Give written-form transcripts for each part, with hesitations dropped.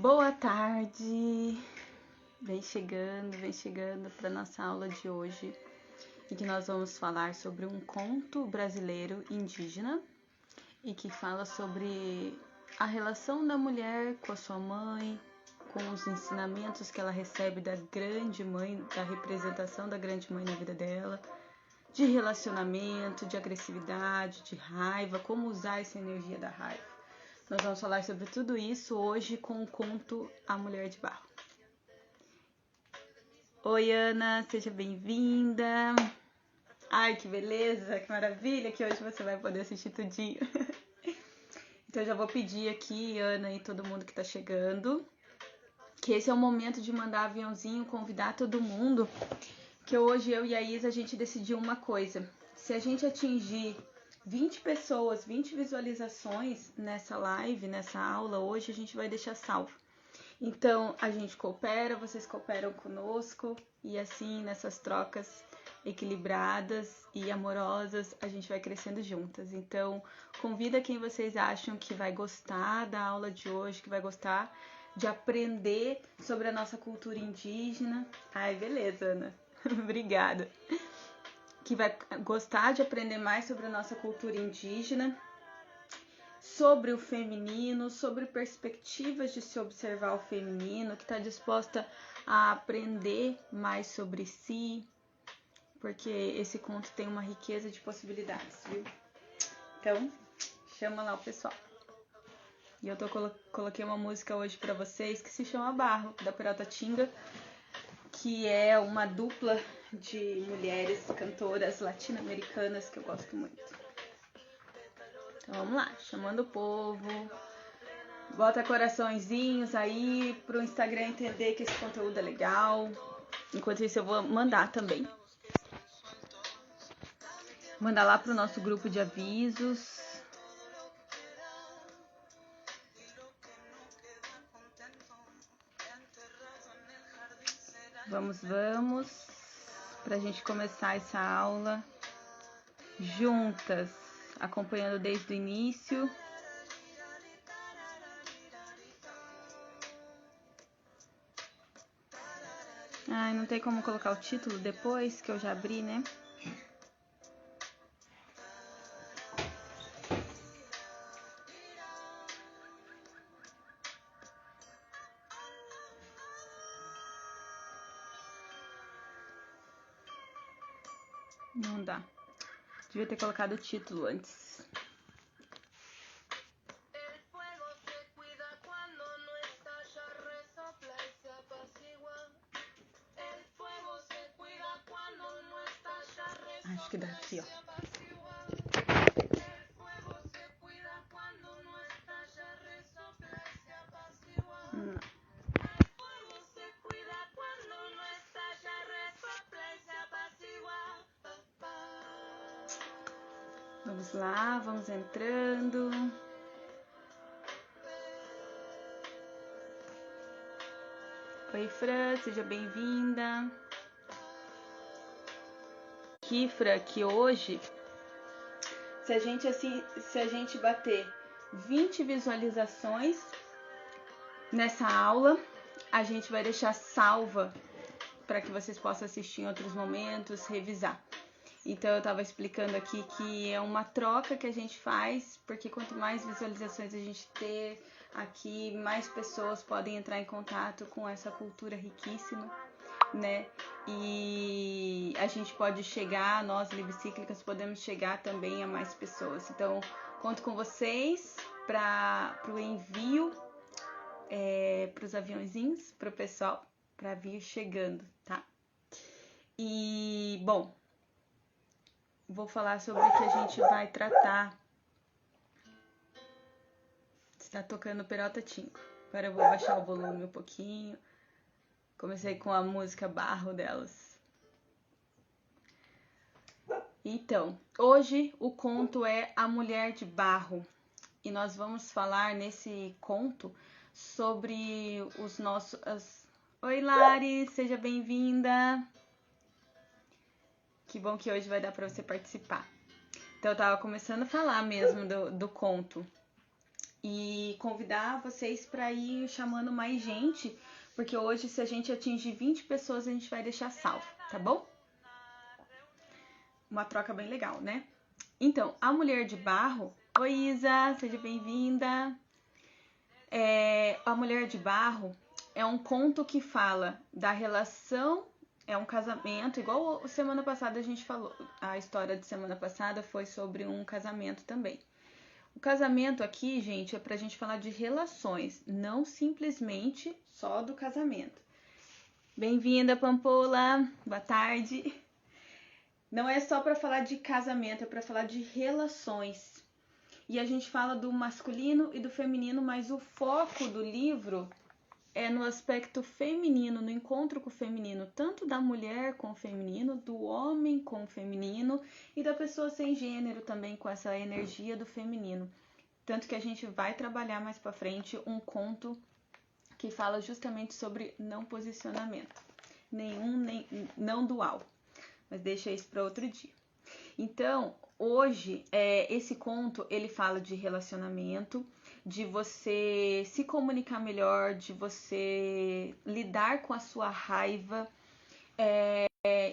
Boa tarde! Vem chegando para nossa aula de hoje, em que nós vamos falar sobre um conto brasileiro indígena e que fala sobre a relação da mulher com a sua mãe, com os ensinamentos que ela recebe da grande mãe, da representação da grande mãe na vida dela, de relacionamento, de agressividade, de raiva, como usar essa energia da raiva. Nós vamos falar sobre tudo isso hoje com o conto A Mulher de Barro. Oi, Ana, seja bem-vinda. Ai, que beleza, que maravilha que hoje você vai poder assistir tudinho. Então eu já vou pedir aqui, Ana e todo mundo que tá chegando, que esse é o momento de mandar aviãozinho, convidar todo mundo, que hoje eu e a Isa a gente decidiu uma coisa. Se a gente atingir 20 pessoas, 20 visualizações nessa live, nessa aula, hoje a gente vai deixar salvo. Então, a gente coopera, vocês cooperam conosco e assim, nessas trocas equilibradas e amorosas, a gente vai crescendo juntas. Então, convida quem vocês acham que vai gostar da aula de hoje, que vai gostar de aprender sobre a nossa cultura indígena. Ai, beleza, Ana. Obrigada. Que vai gostar de aprender mais sobre a nossa cultura indígena, sobre o feminino, sobre perspectivas de se observar o feminino, que está disposta a aprender mais sobre si, porque esse conto tem uma riqueza de possibilidades, viu? Então, chama lá o pessoal. E eu coloquei uma música hoje para vocês que se chama Barro, da Piratatinga, que é uma dupla de mulheres cantoras latino-americanas que eu gosto muito. Então vamos lá, chamando o povo, bota coraçõezinhos aí pro Instagram entender que esse conteúdo é legal. Enquanto isso eu vou mandar também. Mandar lá pro nosso grupo de avisos. Vamos, pra gente começar essa aula juntas, acompanhando desde o início. Ai, não tem como colocar o título depois, que eu já abri, né? Não dá. Devia ter colocado o título antes. Acho que dá aqui, ó. Não. Vamos lá, vamos entrando. Oi, Fran, seja bem-vinda. Kifra, que hoje, se a gente bater 20 visualizações nessa aula, a gente vai deixar salva para que vocês possam assistir em outros momentos, revisar. Então eu estava explicando aqui que é uma troca que a gente faz, porque quanto mais visualizações a gente ter aqui, mais pessoas podem entrar em contato com essa cultura riquíssima, né? E a gente pode chegar, nós Libcíclicas podemos chegar também a mais pessoas. Então conto com vocês para o envio, para os aviãozinhos, para o pessoal, para vir chegando, tá? E bom, vou falar sobre o que a gente vai tratar. Está tocando Piratatinga. Agora eu vou baixar o volume um pouquinho. Comecei com a música Barro delas. Então, hoje o conto é A Mulher de Barro. E nós vamos falar nesse conto sobre os nossos... Oi, Lari, seja bem-vinda. Que bom que hoje vai dar para você participar. Então eu tava começando a falar mesmo do conto. e convidar vocês para ir chamando mais gente, porque hoje, se a gente atingir 20 pessoas, a gente vai deixar salvo, tá bom? Uma troca bem legal, né? Então, A Mulher de Barro... Oi, Isa, seja bem-vinda. A Mulher de Barro é um conto que fala da relação, é um casamento, igual semana passada a gente falou, a história de semana passada foi sobre um casamento também. O casamento aqui, gente, é pra gente falar de relações, não simplesmente só do casamento. Bem-vinda, Pampola, boa tarde. Não é só para falar de casamento, é para falar de relações. E a gente fala do masculino e do feminino, mas o foco do livro é no aspecto feminino, no encontro com o feminino, tanto da mulher com o feminino, do homem com o feminino e da pessoa sem gênero também com essa energia do feminino. Tanto que a gente vai trabalhar mais para frente um conto que fala justamente sobre não posicionamento, nem não dual. Mas deixa isso para outro dia. Então, hoje, esse conto, ele fala de relacionamento, de você se comunicar melhor, de você lidar com a sua raiva.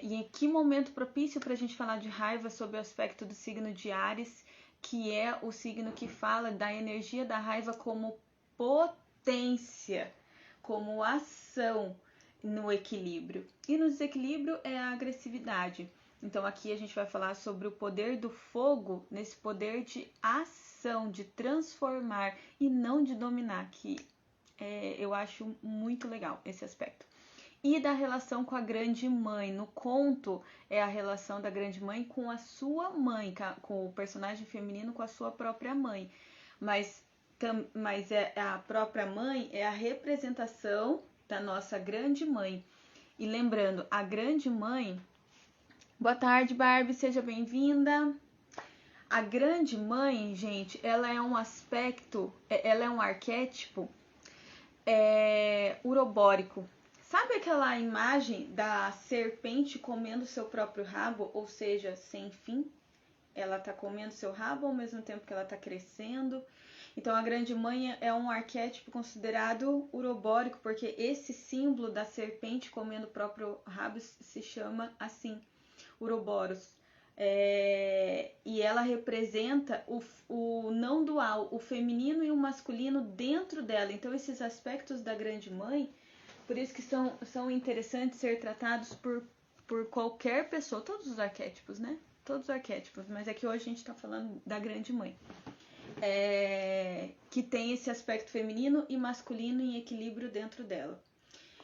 E em que momento propício para a gente falar de raiva sob o aspecto do signo de Áries, que é o signo que fala da energia da raiva como potência, como ação no equilíbrio. E no desequilíbrio é a agressividade. Então aqui a gente vai falar sobre o poder do fogo, nesse poder de ação, de transformar e não de dominar, que eu acho muito legal esse aspecto. E da relação com a grande mãe. No conto é a relação da grande mãe com a sua mãe, com o personagem feminino com a sua própria mãe. Mas a própria mãe é a representação da nossa grande mãe. E lembrando, a grande mãe... Boa tarde, Barbie, seja bem-vinda. A grande mãe, gente, ela é um aspecto, ela é um arquétipo urobórico. Sabe aquela imagem da serpente comendo seu próprio rabo, ou seja, sem fim? Ela tá comendo seu rabo ao mesmo tempo que ela tá crescendo. Então, a grande mãe é um arquétipo considerado urobórico, porque esse símbolo da serpente comendo o próprio rabo se chama assim, Uroboros. E ela representa o não dual, o feminino e o masculino dentro dela. Então, esses aspectos da grande mãe, por isso que são interessantes ser tratados por qualquer pessoa, todos os arquétipos, né? Todos os arquétipos, mas é que hoje a gente está falando da grande mãe. Que tem esse aspecto feminino e masculino em equilíbrio dentro dela.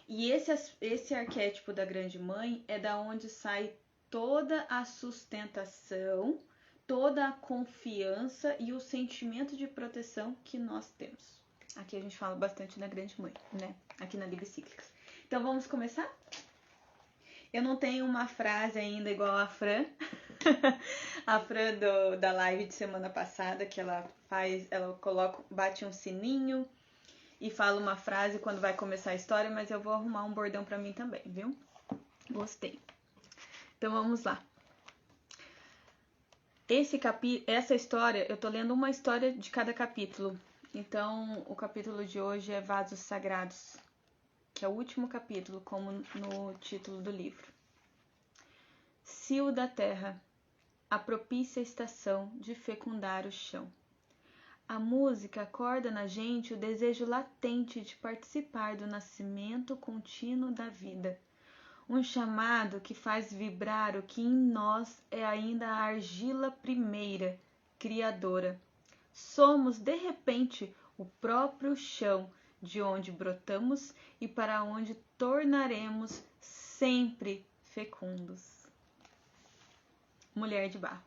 E esse arquétipo da grande mãe é da onde sai toda a sustentação, toda a confiança e o sentimento de proteção que nós temos. Aqui a gente fala bastante da grande mãe, né? Aqui na Livre Cíclicas. Então vamos começar? Eu não tenho uma frase ainda igual a Fran. A Fran da live de semana passada, que ela bate um sininho e fala uma frase quando vai começar a história, mas eu vou arrumar um bordão pra mim também, viu? Gostei. Então vamos lá. Essa história, eu tô lendo uma história de cada capítulo. Então, o capítulo de hoje é Vasos Sagrados, que é o último capítulo, como no título do livro. Cio da terra, a propícia estação de fecundar o chão. A música acorda na gente o desejo latente de participar do nascimento contínuo da vida. Um chamado que faz vibrar o que em nós é ainda a argila primeira, criadora. Somos, de repente, o próprio chão de onde brotamos e para onde tornaremos sempre fecundos. Mulher de Barro.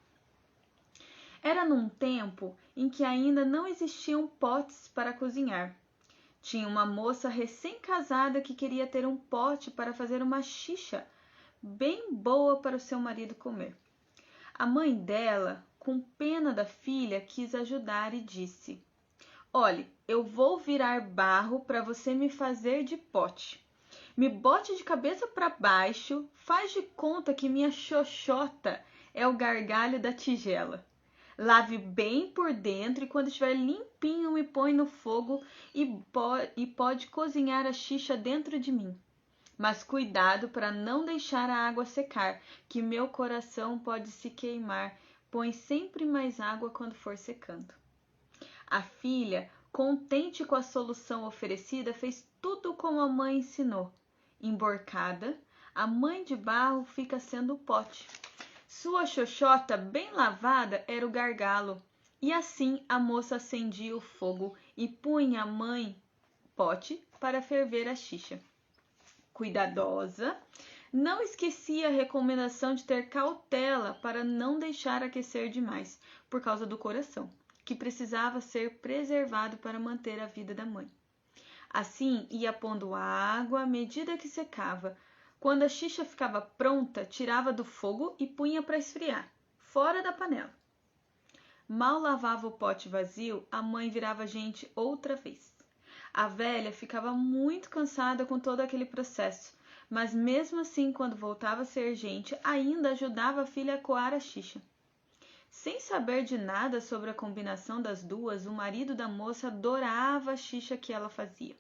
Era num tempo em que ainda não existiam potes para cozinhar. Tinha uma moça recém-casada que queria ter um pote para fazer uma xixa bem boa para o seu marido comer. A mãe dela, com pena da filha, quis ajudar e disse: "Olhe, eu vou virar barro para você me fazer de pote. Me bote de cabeça para baixo, faz de conta que minha xoxota é o gargalho da tigela. Lave bem por dentro e quando estiver limpinho me põe no fogo e pode cozinhar a xixa dentro de mim. Mas cuidado para não deixar a água secar, que meu coração pode se queimar. Põe sempre mais água quando for secando. A filha, contente com a solução oferecida, fez tudo como a mãe ensinou. Emborcada, a mãe de barro fica sendo o pote. Sua xoxota bem lavada era o gargalo. E assim a moça acendia o fogo e punha a mãe pote para ferver a xixa. Cuidadosa, não esquecia a recomendação de ter cautela para não deixar aquecer demais, por causa do coração, que precisava ser preservado para manter a vida da mãe. Assim, ia pondo água à medida que secava. Quando a xixa ficava pronta, tirava do fogo e punha para esfriar, fora da panela. Mal lavava o pote vazio, a mãe virava gente outra vez. A velha ficava muito cansada com todo aquele processo, mas mesmo assim, quando voltava a ser gente, ainda ajudava a filha a coar a xixa. Sem saber de nada sobre a combinação das duas, o marido da moça adorava a xixa que ela fazia.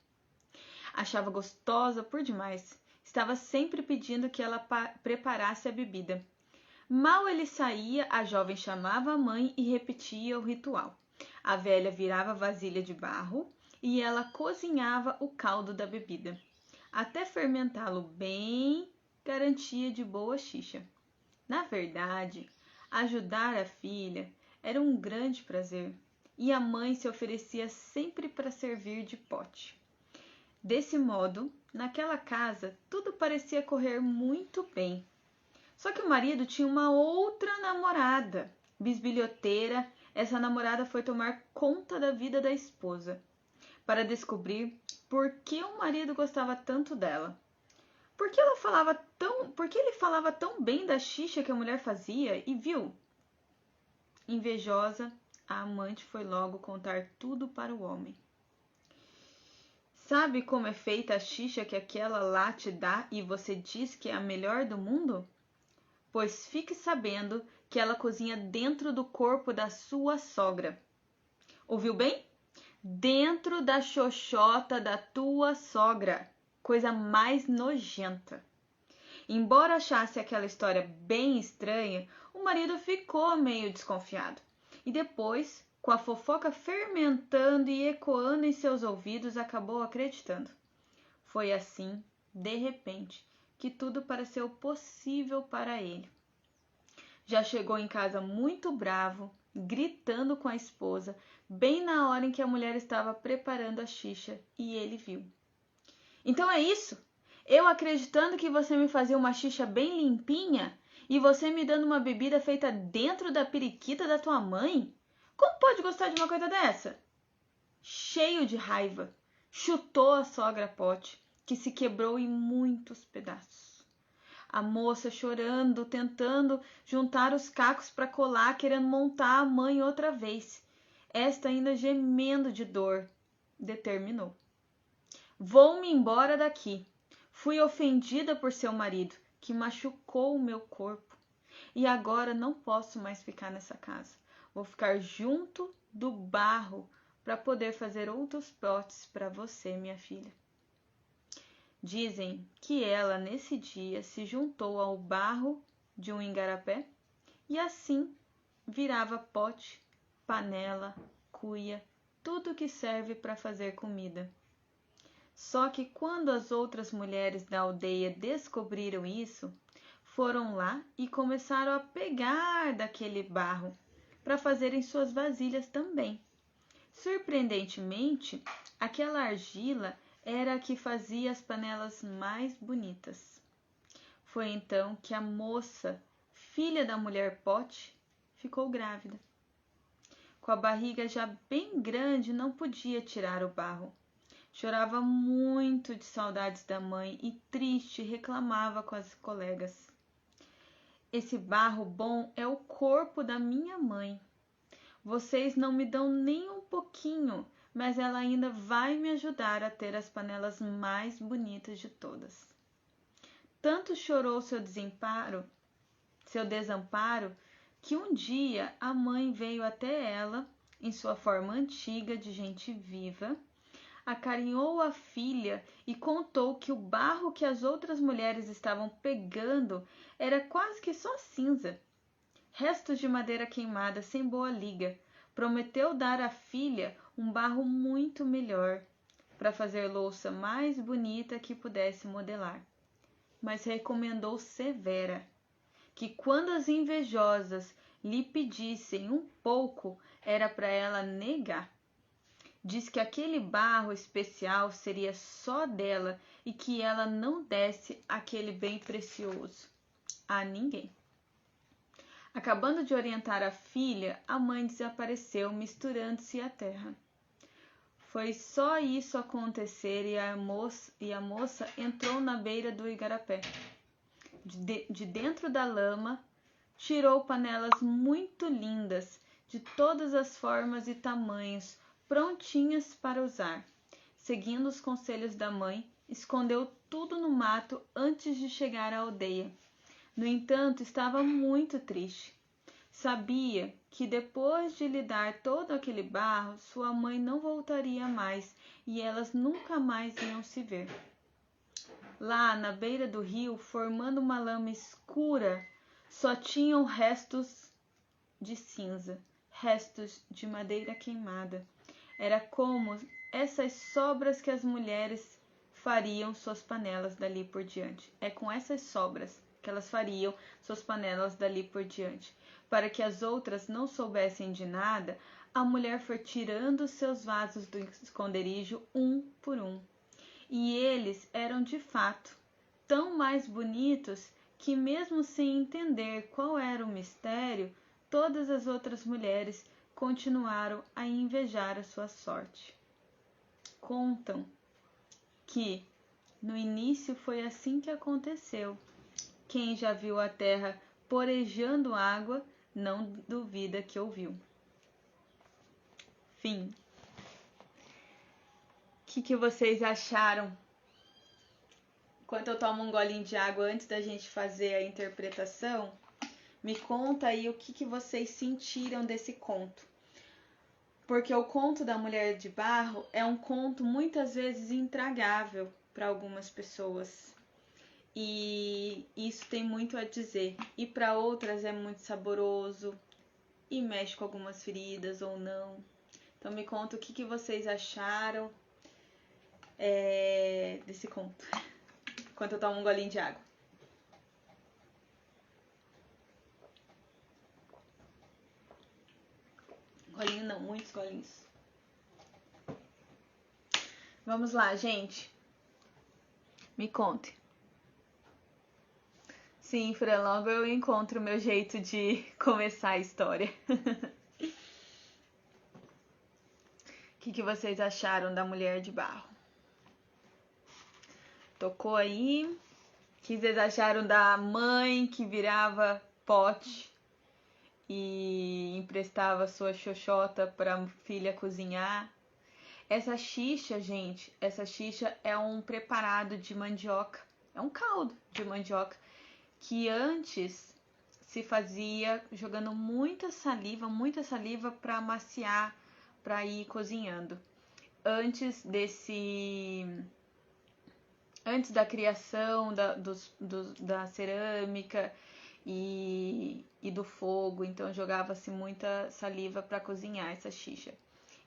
Achava gostosa por demais. Estava sempre pedindo que ela preparasse a bebida. Mal ele saía, a jovem chamava a mãe e repetia o ritual. A velha virava vasilha de barro e ela cozinhava o caldo da bebida. Até fermentá-lo bem, garantia de boa xixa. Na verdade, ajudar a filha era um grande prazer e a mãe se oferecia sempre para servir de pote. Desse modo, naquela casa, tudo parecia correr muito bem. Só que o marido tinha uma outra namorada, bisbilhoteira. Essa namorada foi tomar conta da vida da esposa, para descobrir por que o marido gostava tanto dela. Por que ele falava tão bem da xixa que a mulher fazia e viu? Invejosa, a amante foi logo contar tudo para o homem. Sabe como é feita a xixa que aquela lá te dá e você diz que é a melhor do mundo? Pois fique sabendo que ela cozinha dentro do corpo da sua sogra. Ouviu bem? Dentro da xoxota da tua sogra. Coisa mais nojenta. Embora achasse aquela história bem estranha, o marido ficou meio desconfiado. E depois, com a fofoca fermentando e ecoando em seus ouvidos, acabou acreditando. Foi assim, de repente, que tudo pareceu possível para ele. Já chegou em casa muito bravo, gritando com a esposa, bem na hora em que a mulher estava preparando a xixa, e ele viu. Então é isso? Eu acreditando que você me fazia uma xixa bem limpinha e você me dando uma bebida feita dentro da periquita da tua mãe? Como pode gostar de uma coisa dessa? Cheio de raiva, chutou a sogra pote, que se quebrou em muitos pedaços. A moça chorando, tentando juntar os cacos para colar, querendo montar a mãe outra vez. Esta ainda gemendo de dor, determinou. Vou-me embora daqui. Fui ofendida por seu marido, que machucou o meu corpo. E agora não posso mais ficar nessa casa. Vou ficar junto do barro para poder fazer outros potes para você, minha filha. Dizem que ela, nesse dia, se juntou ao barro de um igarapé e assim virava pote, panela, cuia, tudo que serve para fazer comida. Só que quando as outras mulheres da aldeia descobriram isso, foram lá e começaram a pegar daquele barro para fazerem suas vasilhas também. Surpreendentemente, aquela argila era a que fazia as panelas mais bonitas. Foi então que a moça, filha da mulher pote, ficou grávida. Com a barriga já bem grande, não podia tirar o barro. Chorava muito de saudades da mãe e triste reclamava com as colegas. Esse barro bom é o corpo da minha mãe. Vocês não me dão nem um pouquinho, mas ela ainda vai me ajudar a ter as panelas mais bonitas de todas. Tanto chorou seu desamparo, que um dia a mãe veio até ela, em sua forma antiga de gente viva, acarinhou a filha e contou que o barro que as outras mulheres estavam pegando era quase que só cinza, restos de madeira queimada sem boa liga. Prometeu dar à filha um barro muito melhor, para fazer louça mais bonita que pudesse modelar. Mas recomendou severa que quando as invejosas lhe pedissem um pouco, era para ela negar. Diz que aquele barro especial seria só dela e que ela não desse aquele bem precioso a ninguém. Acabando de orientar a filha, a mãe desapareceu, misturando-se à terra. Foi só isso acontecer e a moça entrou na beira do igarapé. De dentro da lama, tirou panelas muito lindas, de todas as formas e tamanhos, prontinhas para usar. Seguindo os conselhos da mãe, escondeu tudo no mato antes de chegar à aldeia. No entanto, estava muito triste. Sabia que depois de lhe dar todo aquele barro, sua mãe não voltaria mais e elas nunca mais iam se ver. Lá na beira do rio, formando uma lama escura, só tinham restos de cinza, restos de madeira queimada. Era como essas sobras que as mulheres fariam suas panelas dali por diante. É com essas sobras que elas fariam suas panelas dali por diante. Para que as outras não soubessem de nada, a mulher foi tirando seus vasos do esconderijo um por um. E eles eram de fato tão mais bonitos que, mesmo sem entender qual era o mistério, todas as outras mulheres continuaram a invejar a sua sorte. Contam que no início foi assim que aconteceu. Quem já viu a terra porejando água não duvida que ouviu. Fim. O que vocês acharam? Enquanto eu tomo um golinho de água antes da gente fazer a interpretação, me conta aí o que vocês sentiram desse conto. Porque o conto da Mulher de Barro é um conto muitas vezes intragável para algumas pessoas. E isso tem muito a dizer. E para outras é muito saboroso e mexe com algumas feridas ou não. Então me conta o que vocês acharam desse conto. Enquanto eu tomo um golinho de água. Golinho não, muitos golinhos. Vamos lá, gente. Me conte. Sim, Fran, logo eu encontro o meu jeito de começar a história. O que vocês acharam da Mulher de Barro? Tocou aí? O que vocês acharam da mãe que virava pote e emprestava sua xoxota para a filha cozinhar? Essa xixa, gente, é um preparado de mandioca. É um caldo de mandioca que antes se fazia jogando muita saliva para amaciar, para ir cozinhando. Antes da criação da cerâmica e do fogo, então jogava-se muita saliva para cozinhar essa xixa.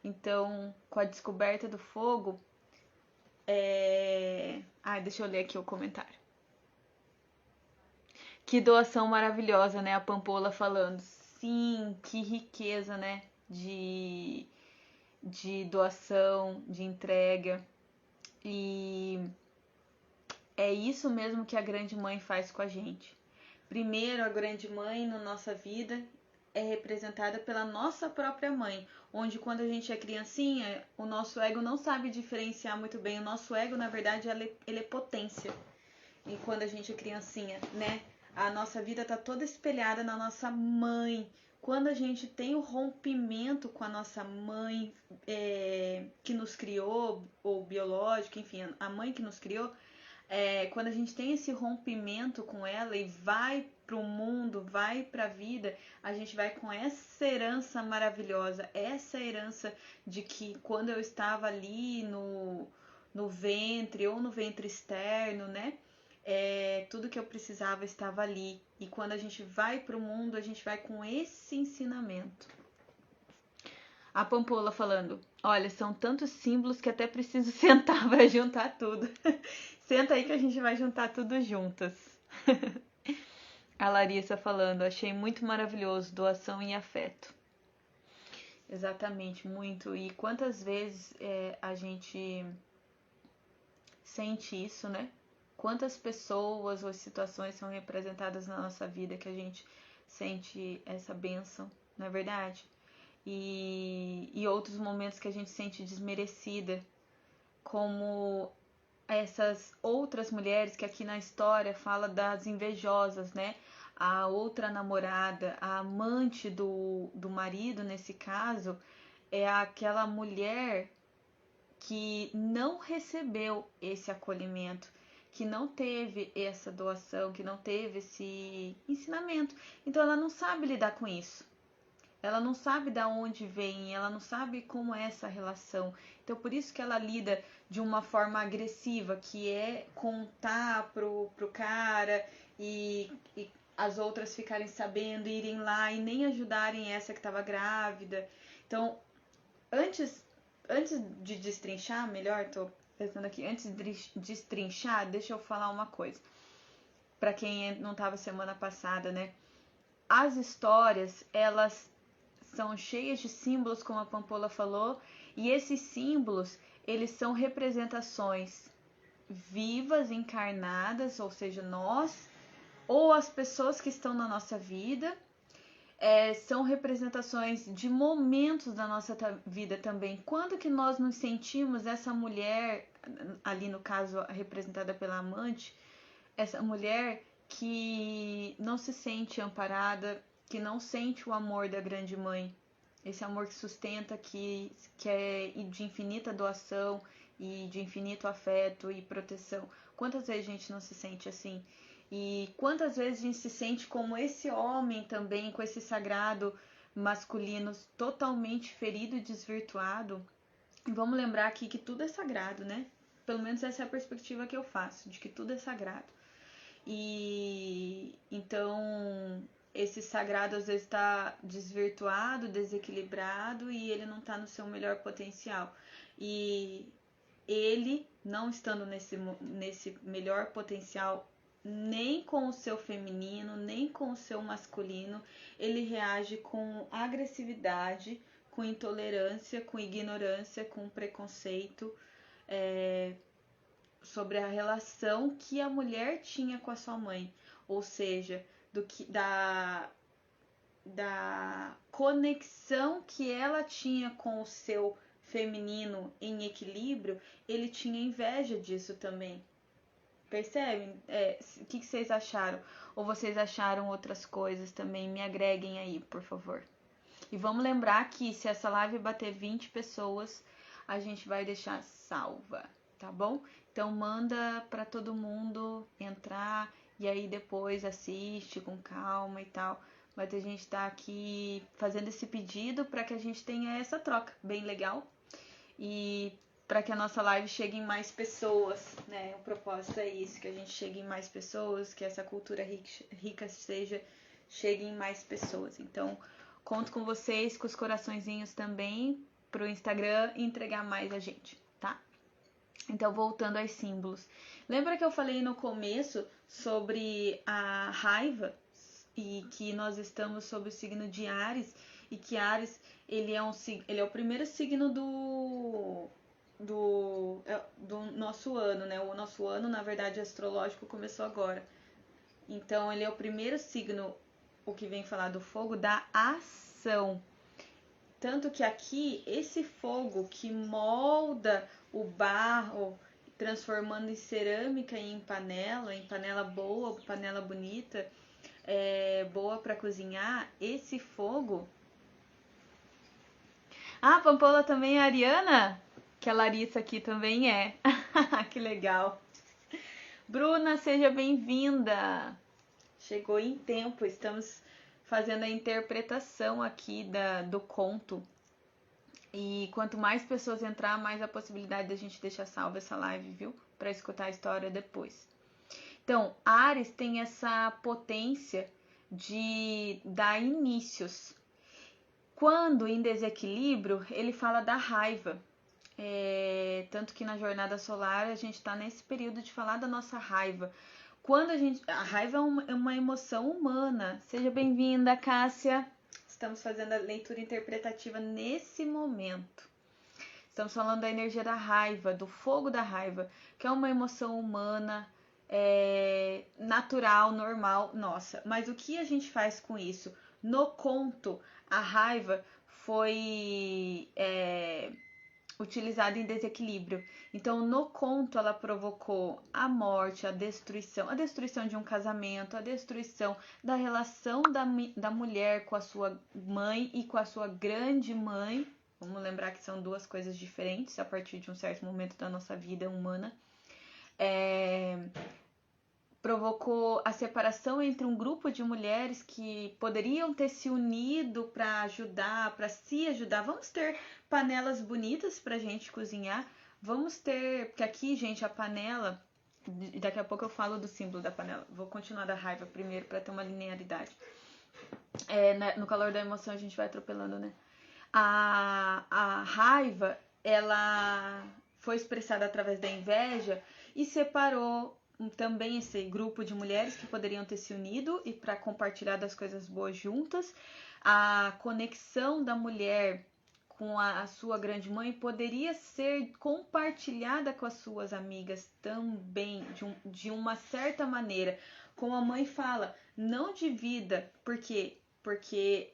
Então, com a descoberta do fogo, deixa eu ler aqui o comentário. Que doação maravilhosa, né? A Pampola falando. Sim, que riqueza, né? De doação, de entrega. E é isso mesmo que a Grande Mãe faz com a gente. Primeiro, a Grande Mãe na nossa vida é representada pela nossa própria mãe, onde quando a gente é criancinha, o nosso ego não sabe diferenciar muito bem. O nosso ego, na verdade, ele é potência. E quando a gente é criancinha, né? A nossa vida tá toda espelhada na nossa mãe. Quando a gente tem o rompimento com a nossa mãe que nos criou, ou biológica, enfim, a mãe que nos criou, quando a gente tem esse rompimento com ela e vai pro mundo, vai pra vida, a gente vai com essa herança maravilhosa, essa herança de que quando eu estava ali no ventre ou no ventre externo, né? Tudo que eu precisava estava ali. E quando a gente vai pro mundo, a gente vai com esse ensinamento. A Pampola falando, olha, são tantos símbolos que até preciso sentar para juntar tudo. Senta aí que a gente vai juntar tudo juntas. A Larissa falando, achei muito maravilhoso, doação e afeto. Exatamente, muito. E quantas vezes a gente sente isso, né? Quantas pessoas ou situações são representadas na nossa vida que a gente sente essa bênção, não é verdade? E outros momentos que a gente sente desmerecida, como essas outras mulheres que aqui na história fala das invejosas, né? A outra namorada, a amante do marido, nesse caso, é aquela mulher que não recebeu esse acolhimento, que não teve essa doação, que não teve esse ensinamento. Então ela não sabe lidar com isso. Ela não sabe de onde vem, ela não sabe como é essa relação. Então, por isso que ela lida de uma forma agressiva, que é contar pro cara e as outras ficarem sabendo, irem lá e nem ajudarem essa que estava grávida. Então, antes de destrinchar, melhor, tô pensando aqui, antes de destrinchar, deixa eu falar uma coisa. Para quem não estava semana passada, né? As histórias, elas são cheias de símbolos, como a Pampola falou, e esses símbolos, eles são representações vivas, encarnadas, ou seja, nós, ou as pessoas que estão na nossa vida, são representações de momentos da nossa vida também. Quando que nós nos sentimos essa mulher, ali no caso representada pela amante, essa mulher que não se sente amparada, que não sente o amor da grande mãe, esse amor que sustenta, que é de infinita doação e de infinito afeto e proteção. Quantas vezes a gente não se sente assim? E quantas vezes a gente se sente como esse homem também, com esse sagrado masculino totalmente ferido e desvirtuado? E vamos lembrar aqui que tudo é sagrado, né? Pelo menos essa é a perspectiva que eu faço, de que tudo é sagrado. E então esse sagrado às vezes está desvirtuado, desequilibrado e ele não está no seu melhor potencial. E ele, não estando nesse melhor potencial, nem com o seu feminino, nem com o seu masculino, ele reage com agressividade, com intolerância, com ignorância, com preconceito, sobre a relação que a mulher tinha com a sua mãe, ou seja, da conexão que ela tinha com o seu feminino em equilíbrio, ele tinha inveja disso também. Percebem? O que vocês acharam? Ou vocês acharam outras coisas também? Me agreguem aí, por favor. E vamos lembrar que se essa live bater 20 pessoas, a gente vai deixar salva, tá bom? Então manda para todo mundo entrar e aí depois assiste com calma e tal. Mas a gente tá aqui fazendo esse pedido para que a gente tenha essa troca bem legal e para que a nossa live chegue em mais pessoas, né? O propósito é isso, que a gente chegue em mais pessoas, que essa cultura rica chegue em mais pessoas. Então, conto com vocês, com os coraçõezinhos também, pro Instagram entregar mais a gente, tá? Então, voltando aos símbolos. Lembra que eu falei no começo sobre a raiva e que nós estamos sob o signo de Áries e que Áries ele é o primeiro signo do nosso ano, né? O nosso ano, na verdade, astrológico começou agora. Então, ele é o primeiro signo, o que vem falar do fogo, da ação. Tanto que aqui, esse fogo que molda o barro, transformando em cerâmica e em panela boa, panela bonita, boa para cozinhar, esse fogo... Ah, Pampola também é ariana? Que a Larissa aqui também é. Que legal. Bruna, seja bem-vinda! Chegou em tempo, estamos fazendo a interpretação aqui do conto. E quanto mais pessoas entrar, mais a possibilidade da gente deixar salva essa live, viu? Para escutar a história depois. Então, Áries tem essa potência de dar inícios. Quando em desequilíbrio, ele fala da raiva. Tanto que na jornada solar a gente está nesse período de falar da nossa raiva. A raiva é uma emoção humana. Seja bem-vinda, Cássia. Estamos fazendo a leitura interpretativa nesse momento. Estamos falando da energia da raiva, do fogo da raiva, que é uma emoção humana, natural, normal, nossa. Mas o que a gente faz com isso? No conto, a raiva foi utilizada em desequilíbrio. Então, no conto, ela provocou a morte, a destruição de um casamento, a destruição da relação da mulher com a sua mãe e com a sua grande mãe. Vamos lembrar que são duas coisas diferentes a partir de um certo momento da nossa vida humana. Provocou a separação entre um grupo de mulheres que poderiam ter se unido para ajudar, para se ajudar. Vamos ter panelas bonitas para a gente cozinhar. Vamos ter, porque aqui, gente, a panela, daqui a pouco eu falo do símbolo da panela. Vou continuar da raiva primeiro para ter uma linearidade. No calor da emoção a gente vai atropelando, né? A raiva, ela foi expressada através da inveja e separou também esse grupo de mulheres que poderiam ter se unido e para compartilhar das coisas boas juntas. A conexão da mulher com a sua grande mãe poderia ser compartilhada com as suas amigas também, de uma certa maneira. Como a mãe fala, não divida, porque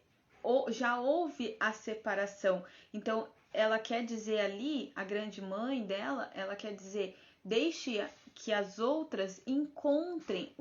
já houve a separação. Então, ela quer dizer ali, a grande mãe dela, ela quer dizer, deixe que as outras encontrem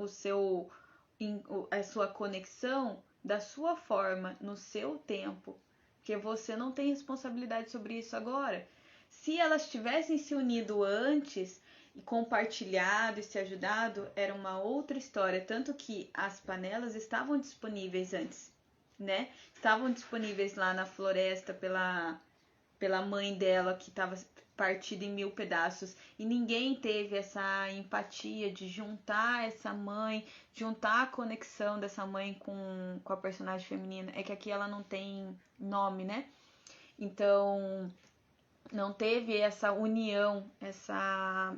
a sua conexão da sua forma, no seu tempo, porque você não tem responsabilidade sobre isso agora. Se elas tivessem se unido antes e compartilhado e se ajudado, era uma outra história, tanto que as panelas estavam disponíveis antes, né? Estavam disponíveis lá na floresta pela mãe dela que estava partida em 1000 pedaços, e ninguém teve essa empatia de juntar essa mãe, juntar a conexão dessa mãe com a personagem feminina. É que aqui ela não tem nome, né? Então, não teve essa união, essa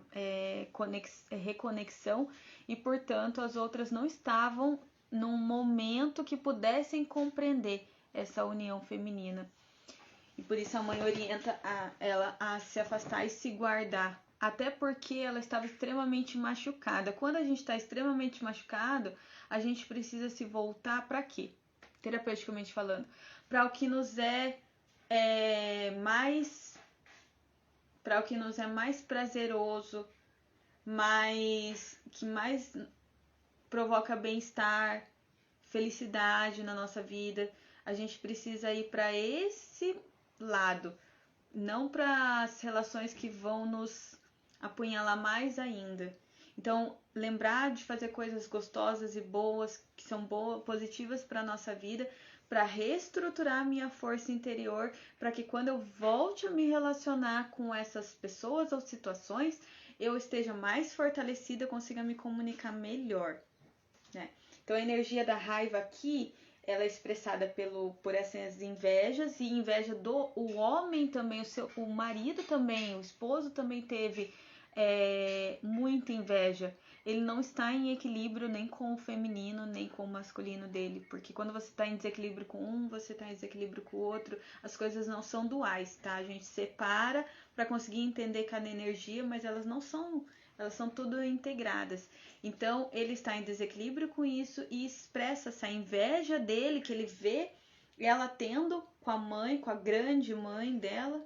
reconexão, e portanto as outras não estavam num momento que pudessem compreender essa união feminina. E por isso a mãe orienta ela a se afastar e se guardar. Até porque ela estava extremamente machucada. Quando a gente está extremamente machucado, a gente precisa se voltar para quê? Terapeuticamente falando. Para o que nos é mais prazeroso, que mais provoca bem-estar, felicidade na nossa vida. A gente precisa ir para esse lado, não para as relações que vão nos apunhalar mais ainda. Então, lembrar de fazer coisas gostosas e boas, que são positivas para a nossa vida, para reestruturar a minha força interior, para que quando eu volte a me relacionar com essas pessoas ou situações, eu esteja mais fortalecida, consiga me comunicar melhor, né? Então, a energia da raiva aqui, ela é expressada por essas invejas, e inveja o homem também, o marido também, o esposo também teve muita inveja. Ele não está em equilíbrio nem com o feminino, nem com o masculino dele, porque quando você está em desequilíbrio com um, você está em desequilíbrio com o outro. As coisas não são duais, tá? A gente separa para conseguir entender cada energia, mas elas não são, elas são tudo integradas. Então, ele está em desequilíbrio com isso e expressa essa inveja dele, que ele vê ela tendo com a mãe, com a grande mãe dela,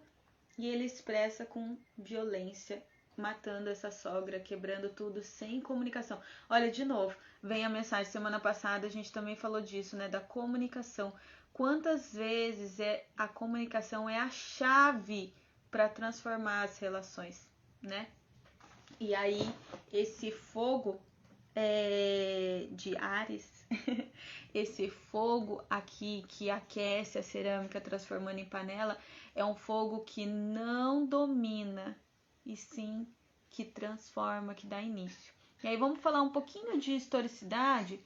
e ele expressa com violência, matando essa sogra, quebrando tudo sem comunicação. Olha, de novo, vem a mensagem, semana passada a gente também falou disso, né, da comunicação. Quantas vezes a comunicação é a chave para transformar as relações, né? E aí esse fogo de Áries, esse fogo aqui que aquece a cerâmica transformando em panela, é um fogo que não domina, e sim que transforma, que dá início. E aí vamos falar um pouquinho de historicidade,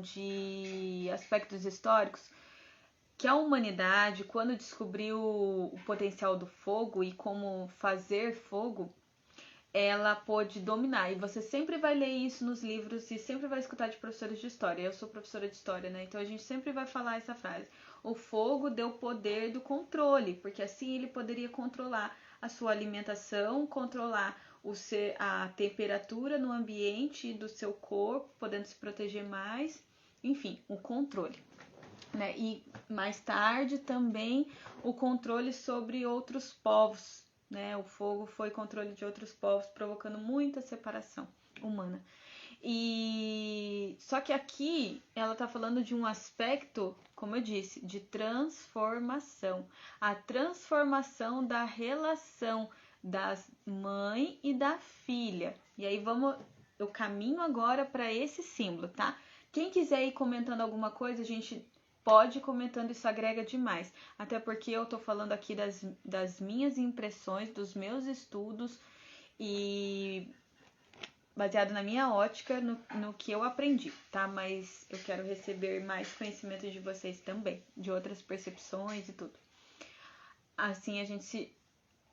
de aspectos históricos, que a humanidade, quando descobriu o potencial do fogo e como fazer fogo, ela pôde dominar. E você sempre vai ler isso nos livros e sempre vai escutar de professores de história. Eu sou professora de história, né? Então a gente sempre vai falar essa frase. O fogo deu poder do controle, porque assim ele poderia controlar a sua alimentação, controlar a temperatura no ambiente do seu corpo, podendo se proteger mais. Enfim, o controle. Né? E mais tarde também o controle sobre outros povos, né? O fogo foi controle de outros povos, provocando muita separação humana. E só que aqui ela tá falando de um aspecto, como eu disse, de transformação. A transformação da relação da mãe e da filha. E aí eu caminho agora para esse símbolo, tá? Quem quiser ir comentando alguma coisa, a gente pode ir comentando, isso agrega demais. Até porque eu tô falando aqui das minhas impressões, dos meus estudos e baseado na minha ótica, no que eu aprendi, tá? Mas eu quero receber mais conhecimento de vocês também, de outras percepções e tudo. Assim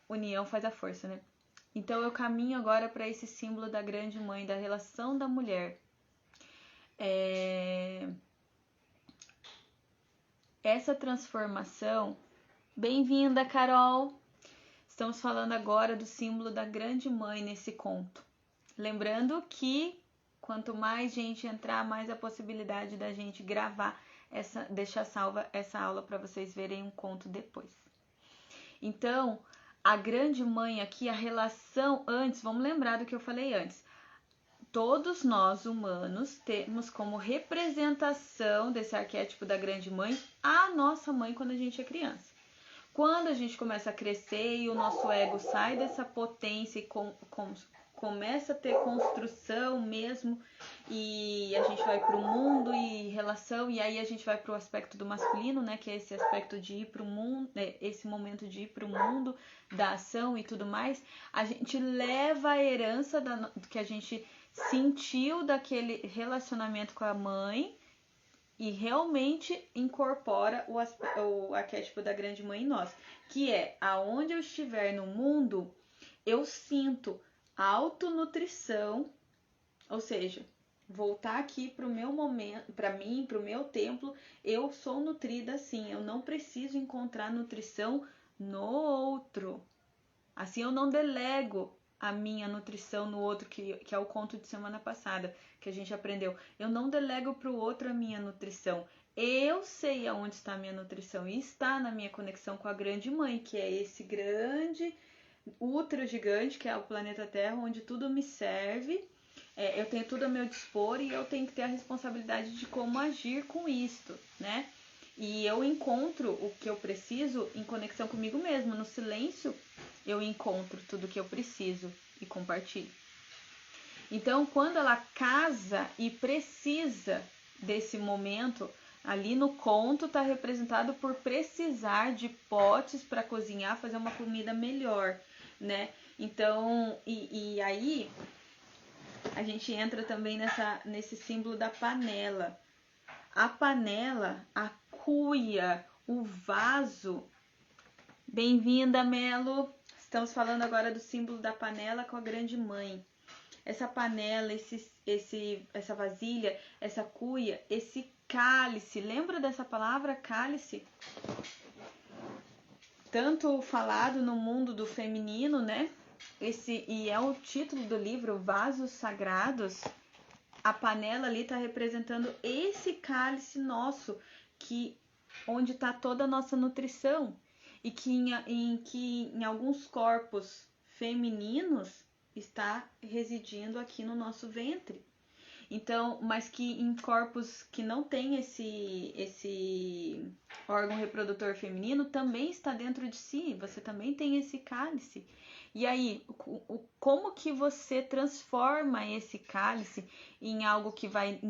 união faz a força, né? Então eu caminho agora para esse símbolo da grande mãe, da relação da mulher. Essa transformação, bem-vinda, Carol! Estamos falando agora do símbolo da grande mãe nesse conto. Lembrando que quanto mais gente entrar, mais a possibilidade da gente gravar, deixar salva essa aula para vocês verem um conto depois. Então, a grande mãe aqui, a relação antes, vamos lembrar do que eu falei antes. Todos nós humanos temos como representação desse arquétipo da grande mãe a nossa mãe quando a gente é criança. Quando a gente começa a crescer e o nosso ego sai dessa potência e começa a ter construção mesmo, e a gente vai para o mundo e relação, e aí a gente vai para o aspecto do masculino, né, que é esse aspecto de ir para o mundo, esse momento de ir para o mundo, da ação e tudo mais, a gente leva a herança que a gente sentiu daquele relacionamento com a mãe e realmente incorpora o arquétipo da grande mãe em nós, que é aonde eu estiver no mundo, eu sinto autonutrição, ou seja, voltar aqui para o meu momento, para mim, para o meu templo, eu sou nutrida assim, eu não preciso encontrar nutrição no outro. Assim eu não delego a minha nutrição no outro, que é o conto de semana passada, que a gente aprendeu. Eu não delego para o outro a minha nutrição. Eu sei aonde está a minha nutrição e está na minha conexão com a grande mãe, que é esse grande ultra gigante, que é o planeta Terra, onde tudo me serve. Eu tenho tudo a meu dispor e eu tenho que ter a responsabilidade de como agir com isto, né? E eu encontro o que eu preciso em conexão comigo mesmo. No silêncio, eu encontro tudo que eu preciso e compartilho. Então, quando ela casa e precisa desse momento, ali no conto está representado por precisar de potes para cozinhar, fazer uma comida melhor, né? Então, e aí a gente entra também nesse símbolo da panela. A panela, a cuia, o vaso. Bem-vinda, Melo! Estamos falando agora do símbolo da panela com a grande mãe. Essa panela, essa vasilha, essa cuia, esse cálice. Lembra dessa palavra cálice? Tanto falado no mundo do feminino, né? E é o título do livro, Vasos Sagrados. A panela ali está representando esse cálice nosso, onde está toda a nossa nutrição. E que em alguns corpos femininos está residindo aqui no nosso ventre. Então, mas que em corpos que não tem esse órgão reprodutor feminino também está dentro de si. Você também tem esse cálice. E aí, como que você transforma esse cálice em algo que vai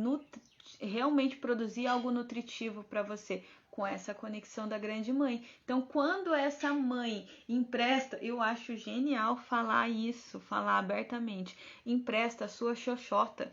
realmente produzir algo nutritivo para você? Com essa conexão da grande mãe. Então, quando essa mãe empresta, eu acho genial falar isso, falar abertamente, empresta a sua xoxota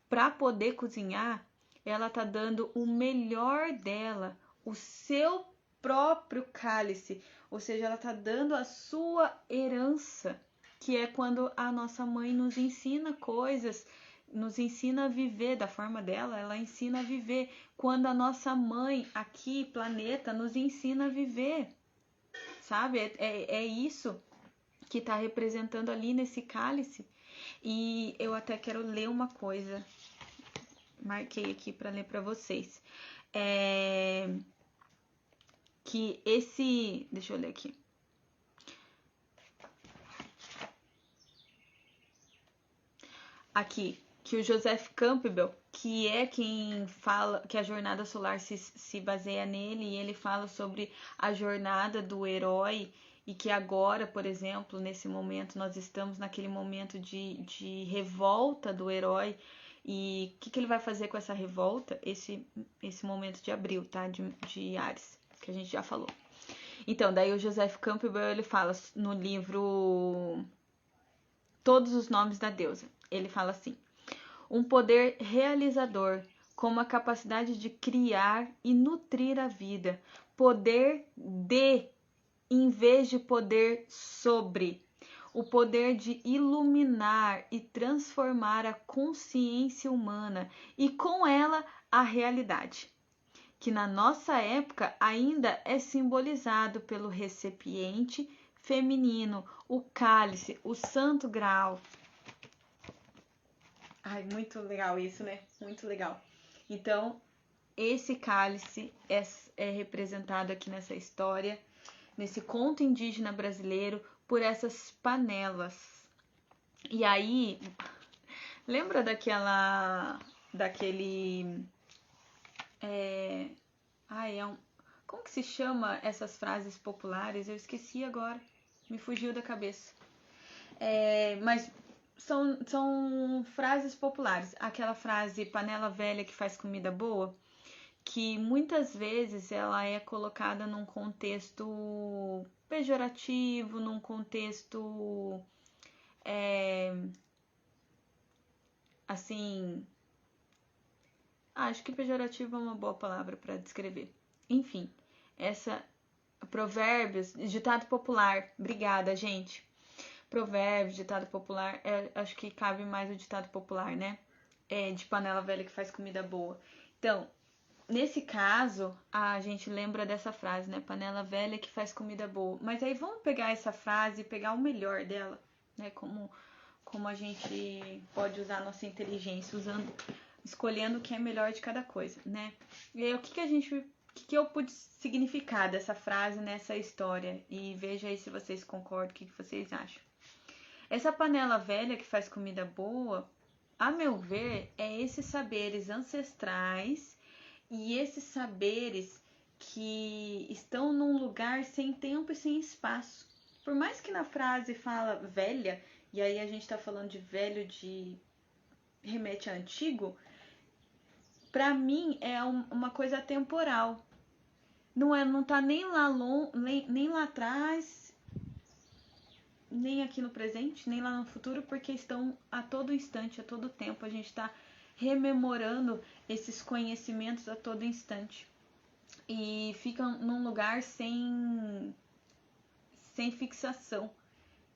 para poder cozinhar, ela tá dando o melhor dela, o seu próprio cálice, ou seja, ela tá dando a sua herança, que é quando a nossa mãe nos ensina coisas, nos ensina a viver da forma dela, ela ensina a viver. Quando a nossa mãe aqui, planeta, nos ensina a viver, sabe? É isso que está representando ali nesse cálice. E eu até quero ler uma coisa, marquei aqui para ler para vocês. Que esse, deixa eu ler aqui. Aqui, que o Joseph Campbell, que é quem fala que a jornada solar se baseia nele, e ele fala sobre a jornada do herói, e que agora, por exemplo, nesse momento, nós estamos naquele momento de revolta do herói. E o que ele vai fazer com essa revolta? Esse momento de abril, tá? De Áries, que a gente já falou. Então, daí o Joseph Campbell, ele fala no livro Todos os Nomes da Deusa. Ele fala assim: um poder realizador, como a capacidade de criar e nutrir a vida, poder de, em vez de poder sobre, o poder de iluminar e transformar a consciência humana e com ela a realidade, que na nossa época ainda é simbolizado pelo recipiente feminino, o cálice, o santo grau. Ai, muito legal isso, né? Muito legal. Então, esse cálice é representado aqui nessa história, nesse conto indígena brasileiro, por essas panelas. E aí, lembra daquele... como que se chama essas frases populares? Eu esqueci agora, me fugiu da cabeça. Mas são frases populares. Aquela frase, panela velha que faz comida boa, que muitas vezes ela é colocada num contexto pejorativo, num contexto assim, acho que pejorativo é uma boa palavra para descrever. Enfim, provérbios, ditado popular. Obrigada, gente. Provérbios, ditado popular, acho que cabe mais o ditado popular, né? De panela velha que faz comida boa. Então, nesse caso, a gente lembra dessa frase, né? Panela velha que faz comida boa. Mas aí vamos pegar essa frase e pegar o melhor dela, né? Como a gente pode usar a nossa inteligência, escolhendo o que é melhor de cada coisa, né? E aí, o que eu pude significar dessa frase nessa história? E veja aí se vocês concordam, o que vocês acham. Essa panela velha que faz comida boa, a meu ver, é esses saberes ancestrais e esses saberes que estão num lugar sem tempo e sem espaço. Por mais que na frase fala velha, e aí a gente tá falando de velho de remete a antigo, pra mim é uma coisa temporal. Não tá nem lá atrás, nem aqui no presente, nem lá no futuro, porque estão a todo instante, a todo tempo. A gente está rememorando esses conhecimentos a todo instante. E fica num lugar sem fixação.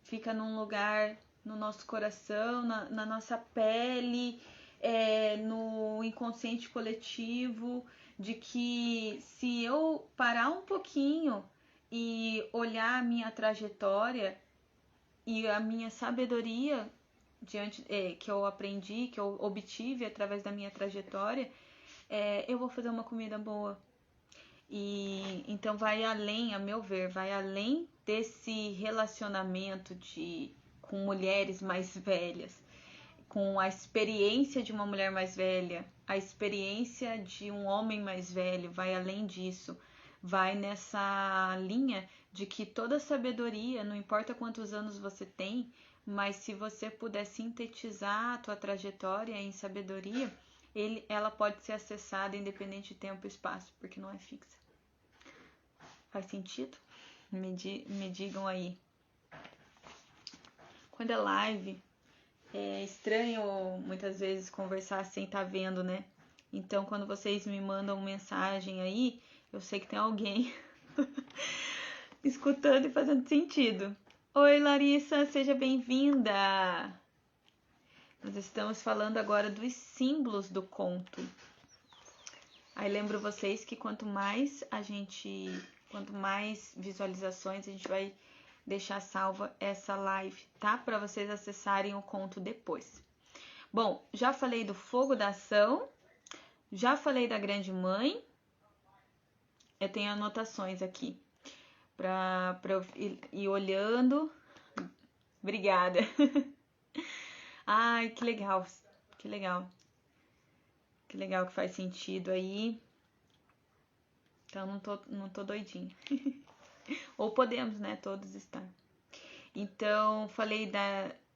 Fica num lugar no nosso coração, na nossa pele, no inconsciente coletivo, de que se eu parar um pouquinho e olhar a minha trajetória e a minha sabedoria que eu aprendi, que eu obtive através da minha trajetória, eu vou fazer uma comida boa. E então vai além, a meu ver, vai além desse relacionamento com mulheres mais velhas, com a experiência de uma mulher mais velha, a experiência de um homem mais velho, vai além disso. vai nessa linha de que toda sabedoria, não importa quantos anos você tem, mas se você puder sintetizar a tua trajetória em sabedoria, ela pode ser acessada independente de tempo e espaço, porque não é fixa. Faz sentido? Me digam aí. Quando é live, é estranho muitas vezes conversar sem estar vendo, né? Então, quando vocês me mandam mensagem aí, eu sei que tem alguém escutando e fazendo sentido. Oi, Larissa, seja bem-vinda! Nós estamos falando agora dos símbolos do conto. Aí lembro vocês que quanto mais visualizações, a gente vai deixar salva essa live, tá? Para vocês acessarem o conto depois. Bom, já falei do fogo da ação, já falei da grande mãe. Eu tenho anotações aqui para eu ir olhando. Obrigada. Ai, que legal, que legal. Que legal que faz sentido aí. Então não tô doidinha. Ou podemos, né? Todos estar. Então, falei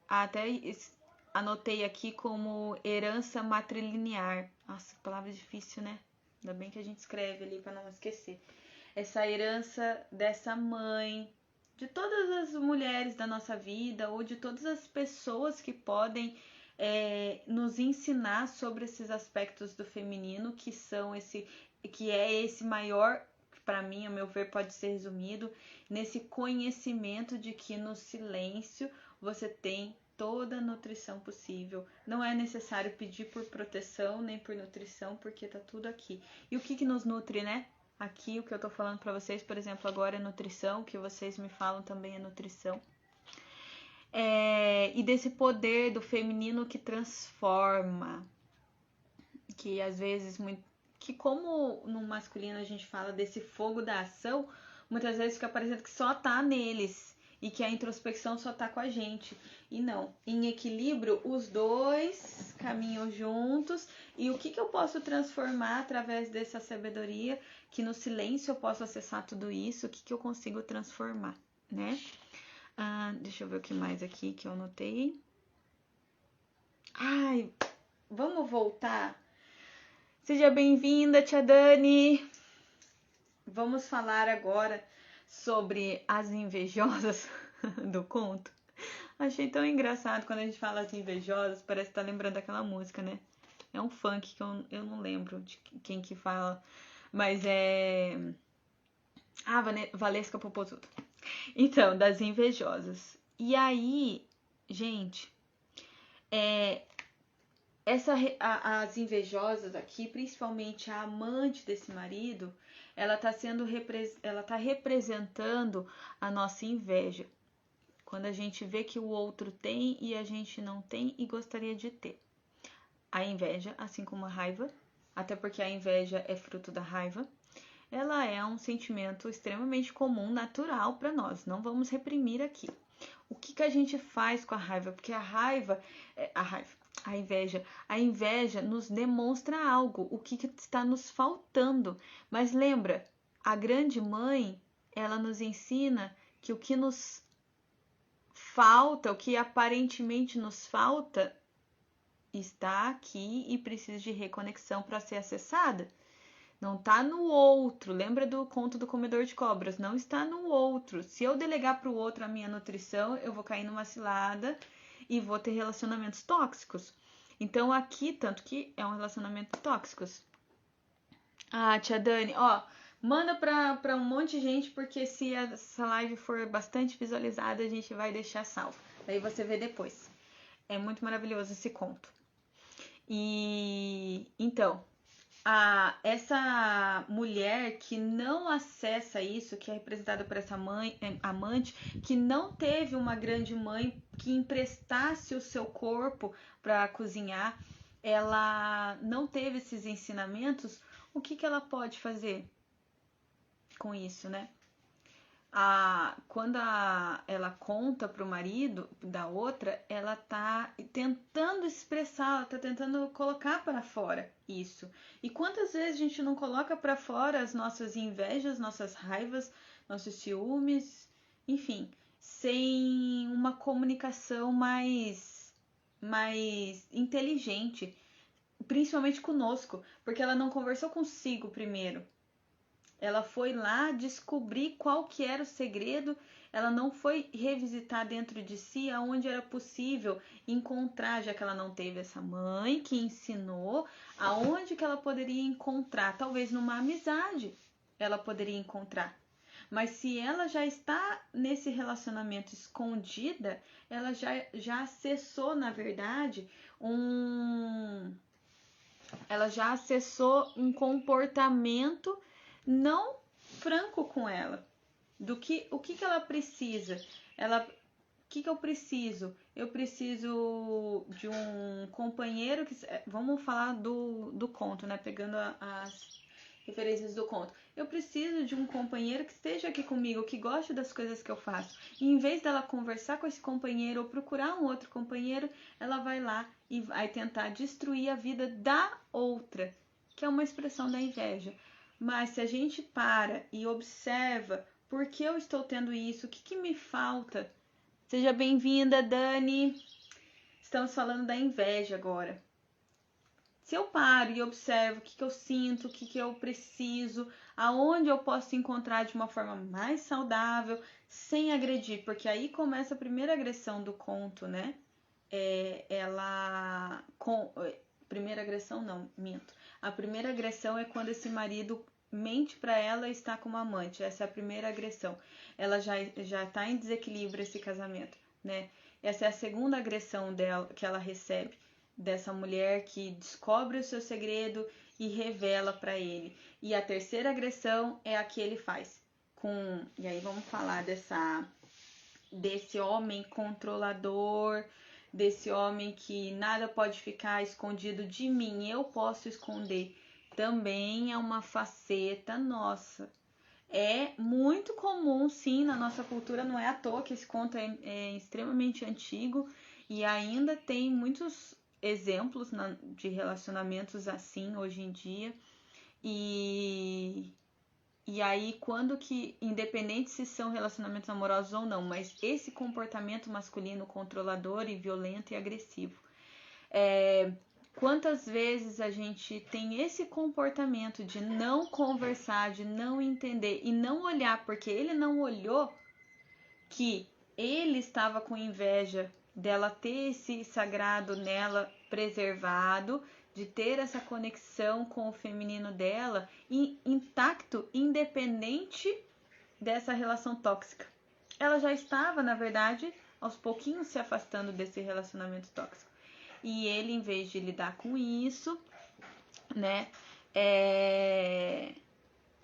até anotei aqui como herança matrilinear. Nossa, palavra difícil, né? Ainda bem que a gente escreve ali para não esquecer. Essa herança dessa mãe, de todas as mulheres da nossa vida, ou de todas as pessoas que podem nos ensinar sobre esses aspectos do feminino, que é esse maior, para mim, a meu ver, pode ser resumido nesse conhecimento de que no silêncio você tem toda a nutrição possível. Não é necessário pedir por proteção nem por nutrição, porque tá tudo aqui. E o que nos nutre, né? Aqui o que eu tô falando para vocês, por exemplo, agora é nutrição, o que vocês me falam também é nutrição. E desse poder do feminino que transforma, que às vezes, que como no masculino a gente fala desse fogo da ação, muitas vezes fica parecendo que só tá neles e que a introspecção só tá com a gente. E não, em equilíbrio, os dois caminham juntos. E o que eu posso transformar através dessa sabedoria, que no silêncio eu posso acessar tudo isso, o que eu consigo transformar, né? Deixa eu ver o que mais aqui que eu anotei. Ai, vamos voltar. Seja bem-vinda, tia Dani. Vamos falar agora sobre as invejosas do conto. Achei tão engraçado quando a gente fala as invejosas, parece que tá lembrando daquela música, né? É um funk que eu não lembro de quem que fala, mas é... Valesca Popozuda. Então, das invejosas. E aí, gente, as invejosas aqui, principalmente a amante desse marido, ela tá representando a nossa inveja. Quando a gente vê que o outro tem e a gente não tem e gostaria de ter. A inveja, assim como a raiva, até porque a inveja é fruto da raiva, ela é um sentimento extremamente comum, natural para nós. Não vamos reprimir aqui. O que a gente faz com a raiva? Porque a inveja nos demonstra algo, o que está nos faltando. Mas lembra, a grande mãe, ela nos ensina que o que nos falta, o que aparentemente nos falta, está aqui e precisa de reconexão para ser acessada. Não está no outro. Lembra do conto do comedor de cobras? Não está no outro. Se eu delegar para o outro a minha nutrição, eu vou cair numa cilada e vou ter relacionamentos tóxicos. Então aqui, tanto que é um relacionamento tóxico. Tia Dani, manda para um monte de gente, porque se essa live for bastante visualizada, a gente vai deixar salvo. Daí você vê depois. É muito maravilhoso esse conto. E então, essa mulher que não acessa isso, que é representada por essa mãe, amante, que não teve uma grande mãe que emprestasse o seu corpo para cozinhar, ela não teve esses ensinamentos, o que ela pode fazer com isso, né? quando ela conta pro marido da outra, ela tá tentando expressar, ela tá tentando colocar para fora isso. E quantas vezes a gente não coloca para fora as nossas invejas, nossas raivas, nossos ciúmes, enfim, sem uma comunicação mais inteligente, principalmente conosco, porque ela não conversou consigo primeiro. Ela foi lá descobrir qual que era o segredo, ela não foi revisitar dentro de si aonde era possível encontrar, já que ela não teve essa mãe que ensinou, aonde que ela poderia encontrar, talvez numa amizade ela poderia encontrar. Mas se ela já está nesse relacionamento escondida, ela já acessou, na verdade, ela já acessou um comportamento não franco com ela. O que ela precisa? O que eu preciso? Eu preciso de um companheiro que... Vamos falar do conto, né? Pegando as referências do conto. Eu preciso de um companheiro que esteja aqui comigo, que goste das coisas que eu faço. E em vez dela conversar com esse companheiro ou procurar um outro companheiro, ela vai lá e vai tentar destruir a vida da outra, que é uma expressão da inveja. Mas se a gente para e observa por que eu estou tendo isso, o que me falta? Seja bem-vinda, Dani. Estamos falando da inveja agora. Se eu paro e observo o que eu sinto, o que eu preciso, aonde eu posso encontrar de uma forma mais saudável, sem agredir, porque aí começa a primeira agressão do conto, né? Primeira agressão não, minto. A primeira agressão é quando esse marido mente para ela e está com uma amante. Essa é a primeira agressão. Ela já está em desequilíbrio esse casamento, né? Essa é a segunda agressão dela que ela recebe, dessa mulher que descobre o seu segredo e revela para ele. E a terceira agressão é a que ele faz e aí vamos falar desse homem controlador, desse homem que nada pode ficar escondido de mim, eu posso esconder. Também é uma faceta nossa. É muito comum, sim, na nossa cultura, não é à toa que esse conto é extremamente antigo e ainda tem muitos exemplos de relacionamentos assim hoje em dia. E aí, quando que, independente se são relacionamentos amorosos ou não, mas esse comportamento masculino controlador e violento e agressivo. Quantas vezes a gente tem esse comportamento de não conversar, de não entender e não olhar, porque ele não olhou que ele estava com inveja dela ter esse sagrado nela preservado, de ter essa conexão com o feminino dela intacto, independente dessa relação tóxica. Ela já estava, na verdade, aos pouquinhos se afastando desse relacionamento tóxico. E ele, em vez de lidar com isso, né,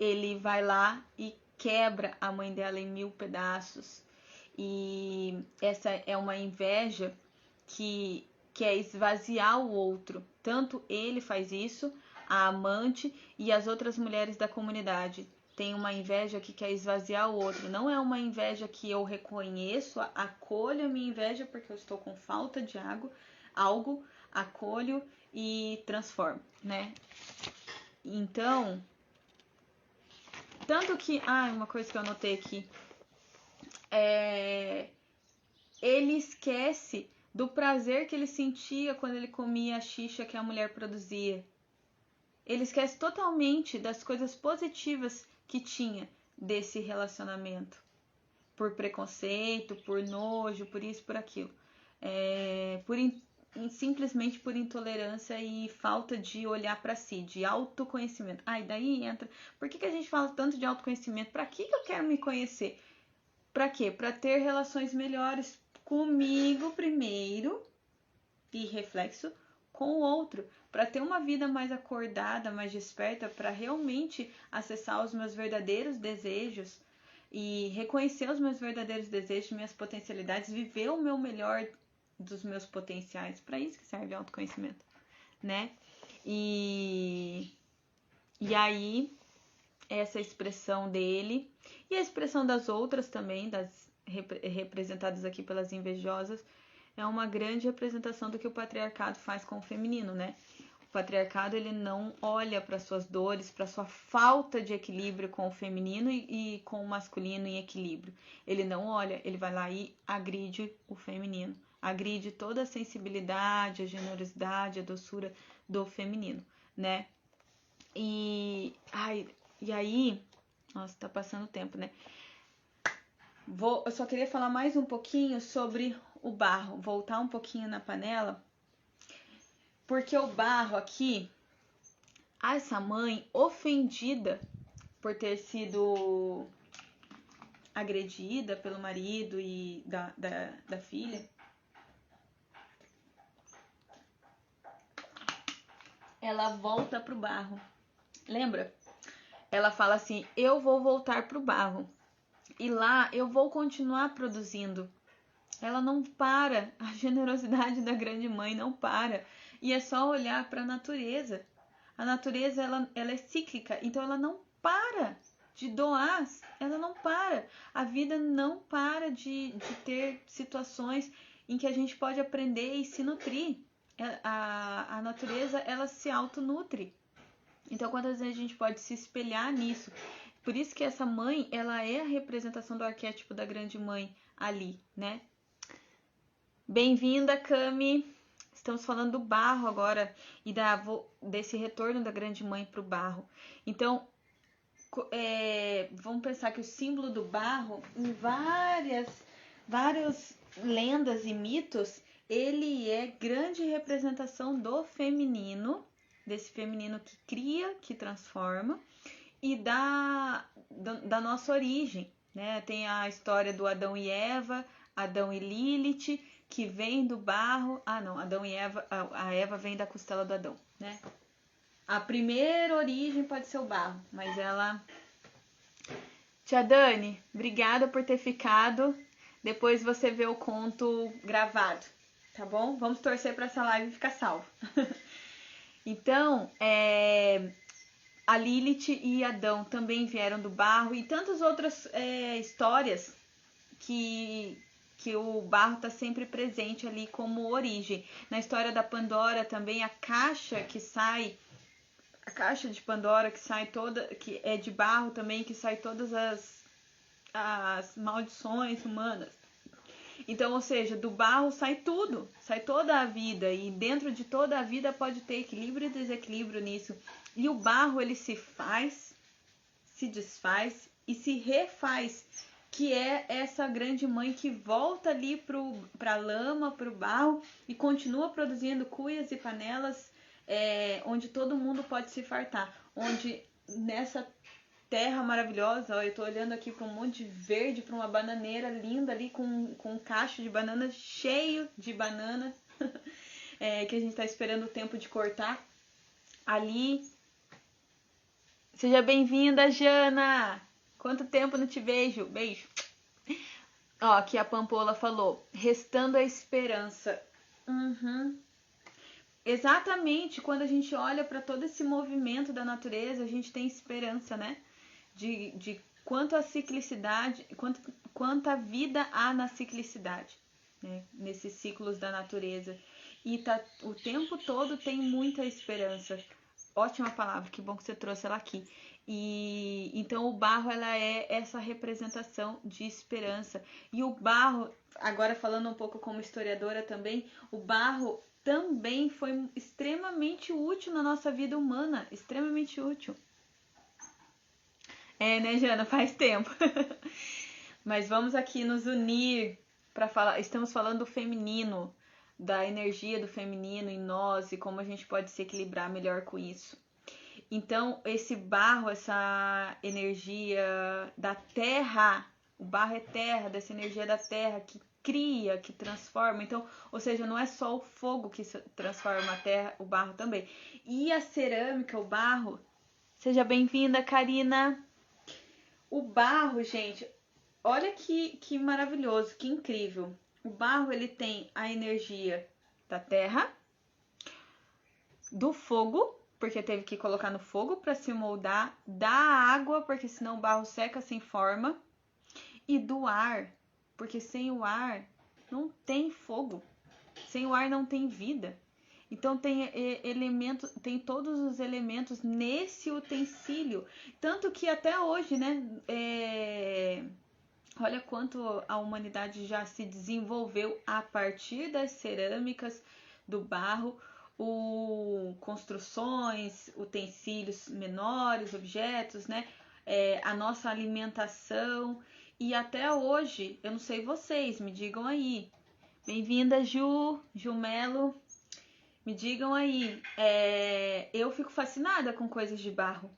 ele vai lá e quebra a mãe dela em 1000 pedaços. E essa é uma inveja que quer esvaziar o outro. Tanto ele faz isso, a amante e as outras mulheres da comunidade. Tem uma inveja que quer esvaziar o outro. Não é uma inveja que eu reconheço, acolho a minha inveja porque eu estou com falta de algo, acolho e transformo, né? Então, tanto que... uma coisa que eu anotei aqui. Ele esquece do prazer que ele sentia quando ele comia a xixa que a mulher produzia. Ele esquece totalmente das coisas positivas que tinha desse relacionamento. Por preconceito, por nojo, por isso, por aquilo. Simplesmente por intolerância e falta de olhar para si, de autoconhecimento. E daí entra... Por que a gente fala tanto de autoconhecimento? Para que eu quero me conhecer? Para quê? Para ter relações melhores comigo primeiro e reflexo com o outro, para ter uma vida mais acordada, mais desperta, para realmente acessar os meus verdadeiros desejos e reconhecer os meus verdadeiros desejos, minhas potencialidades, viver o meu melhor dos meus potenciais. Para isso que serve o autoconhecimento, né? E aí essa expressão dele e a expressão das outras também, das representadas aqui pelas invejosas, é uma grande representação do que o patriarcado faz com o feminino, né? O patriarcado, ele não olha para suas dores, para sua falta de equilíbrio com o feminino e com o masculino em equilíbrio. Ele não olha, ele vai lá e agride o feminino, agride toda a sensibilidade, a generosidade, a doçura do feminino, né? E aí, nossa, tá passando o tempo, né? Eu só queria falar mais um pouquinho sobre o barro, voltar um pouquinho na panela, porque o barro aqui, essa mãe ofendida por ter sido agredida pelo marido e da filha, ela volta pro barro. Lembra? Ela fala assim: eu vou voltar pro barro e lá eu vou continuar produzindo. Ela não para, a generosidade da grande mãe não para. E é só olhar para a natureza. A natureza, ela é cíclica, então ela não para de doar, ela não para. A vida não para de ter situações em que a gente pode aprender e se nutrir. A natureza, ela se autonutre. Então, quantas vezes a gente pode se espelhar nisso? Por isso que essa mãe, ela é a representação do arquétipo da grande mãe ali, né? Bem-vinda, Cami! Estamos falando do barro agora e desse retorno da grande mãe para o barro. Então, vamos pensar que o símbolo do barro, em várias lendas e mitos, ele é grande representação do feminino, desse feminino que cria, que transforma, e da nossa origem, né? Tem a história do Adão e Eva, Adão e Lilith, que vem do barro. Adão e Eva, a Eva vem da costela do Adão, né? A primeira origem pode ser o barro, mas ela... Tia Dani, obrigada por ter ficado. Depois você vê o conto gravado, tá bom? Vamos torcer para essa live ficar salva. Então, a Lilith e Adão também vieram do barro e tantas outras histórias que o barro está sempre presente ali como origem. Na história da Pandora também, a caixa de Pandora que sai toda, que é de barro também, que sai todas as maldições humanas. Então, ou seja, do barro sai tudo, sai toda a vida, e dentro de toda a vida pode ter equilíbrio e desequilíbrio nisso. E o barro, ele se faz, se desfaz e se refaz, que é essa grande mãe que volta ali para a lama, para o barro, e continua produzindo cuias e panelas, onde todo mundo pode se fartar, onde nessa terra maravilhosa, ó, eu tô olhando aqui para um monte de verde, para uma bananeira linda ali com um cacho de banana cheio de banana, que a gente tá esperando o tempo de cortar ali. Seja bem-vinda, Jana! Quanto tempo não te vejo? Beijo! Ó, aqui a Pampola falou, restando a esperança. Exatamente, quando a gente olha para todo esse movimento da natureza, a gente tem esperança, né? De quanta ciclicidade, quanta vida há na ciclicidade, né? Nesses ciclos da natureza. E o tempo todo tem muita esperança. Ótima palavra, que bom que você trouxe ela aqui. E então o barro, ela é essa representação de esperança. E o barro, agora falando um pouco como historiadora também, o barro também foi extremamente útil na nossa vida humana, extremamente útil. Né, Jana? Faz tempo. Mas vamos aqui nos unir para falar. Estamos falando do feminino, da energia do feminino em nós e como a gente pode se equilibrar melhor com isso. Então, esse barro, essa energia da terra, o barro é terra, dessa energia da terra que cria, que transforma. Então, ou seja, não é só o fogo que transforma a terra, o barro também. E a cerâmica, o barro. Seja bem-vinda, Karina. O barro, gente, olha que maravilhoso, que incrível. O barro, ele tem a energia da terra, do fogo porque teve que colocar no fogo para se moldar, da água, porque senão o barro seca sem forma, e do ar, porque sem o ar não tem fogo, sem o ar não tem vida. Então tem tem todos os elementos nesse utensílio, tanto que até hoje, né, olha quanto a humanidade já se desenvolveu a partir das cerâmicas, do barro, construções, utensílios menores, objetos, né? A nossa alimentação. E até hoje, eu não sei vocês, me digam aí. Bem-vinda, Ju Melo. Me digam aí. Eu fico fascinada com coisas de barro.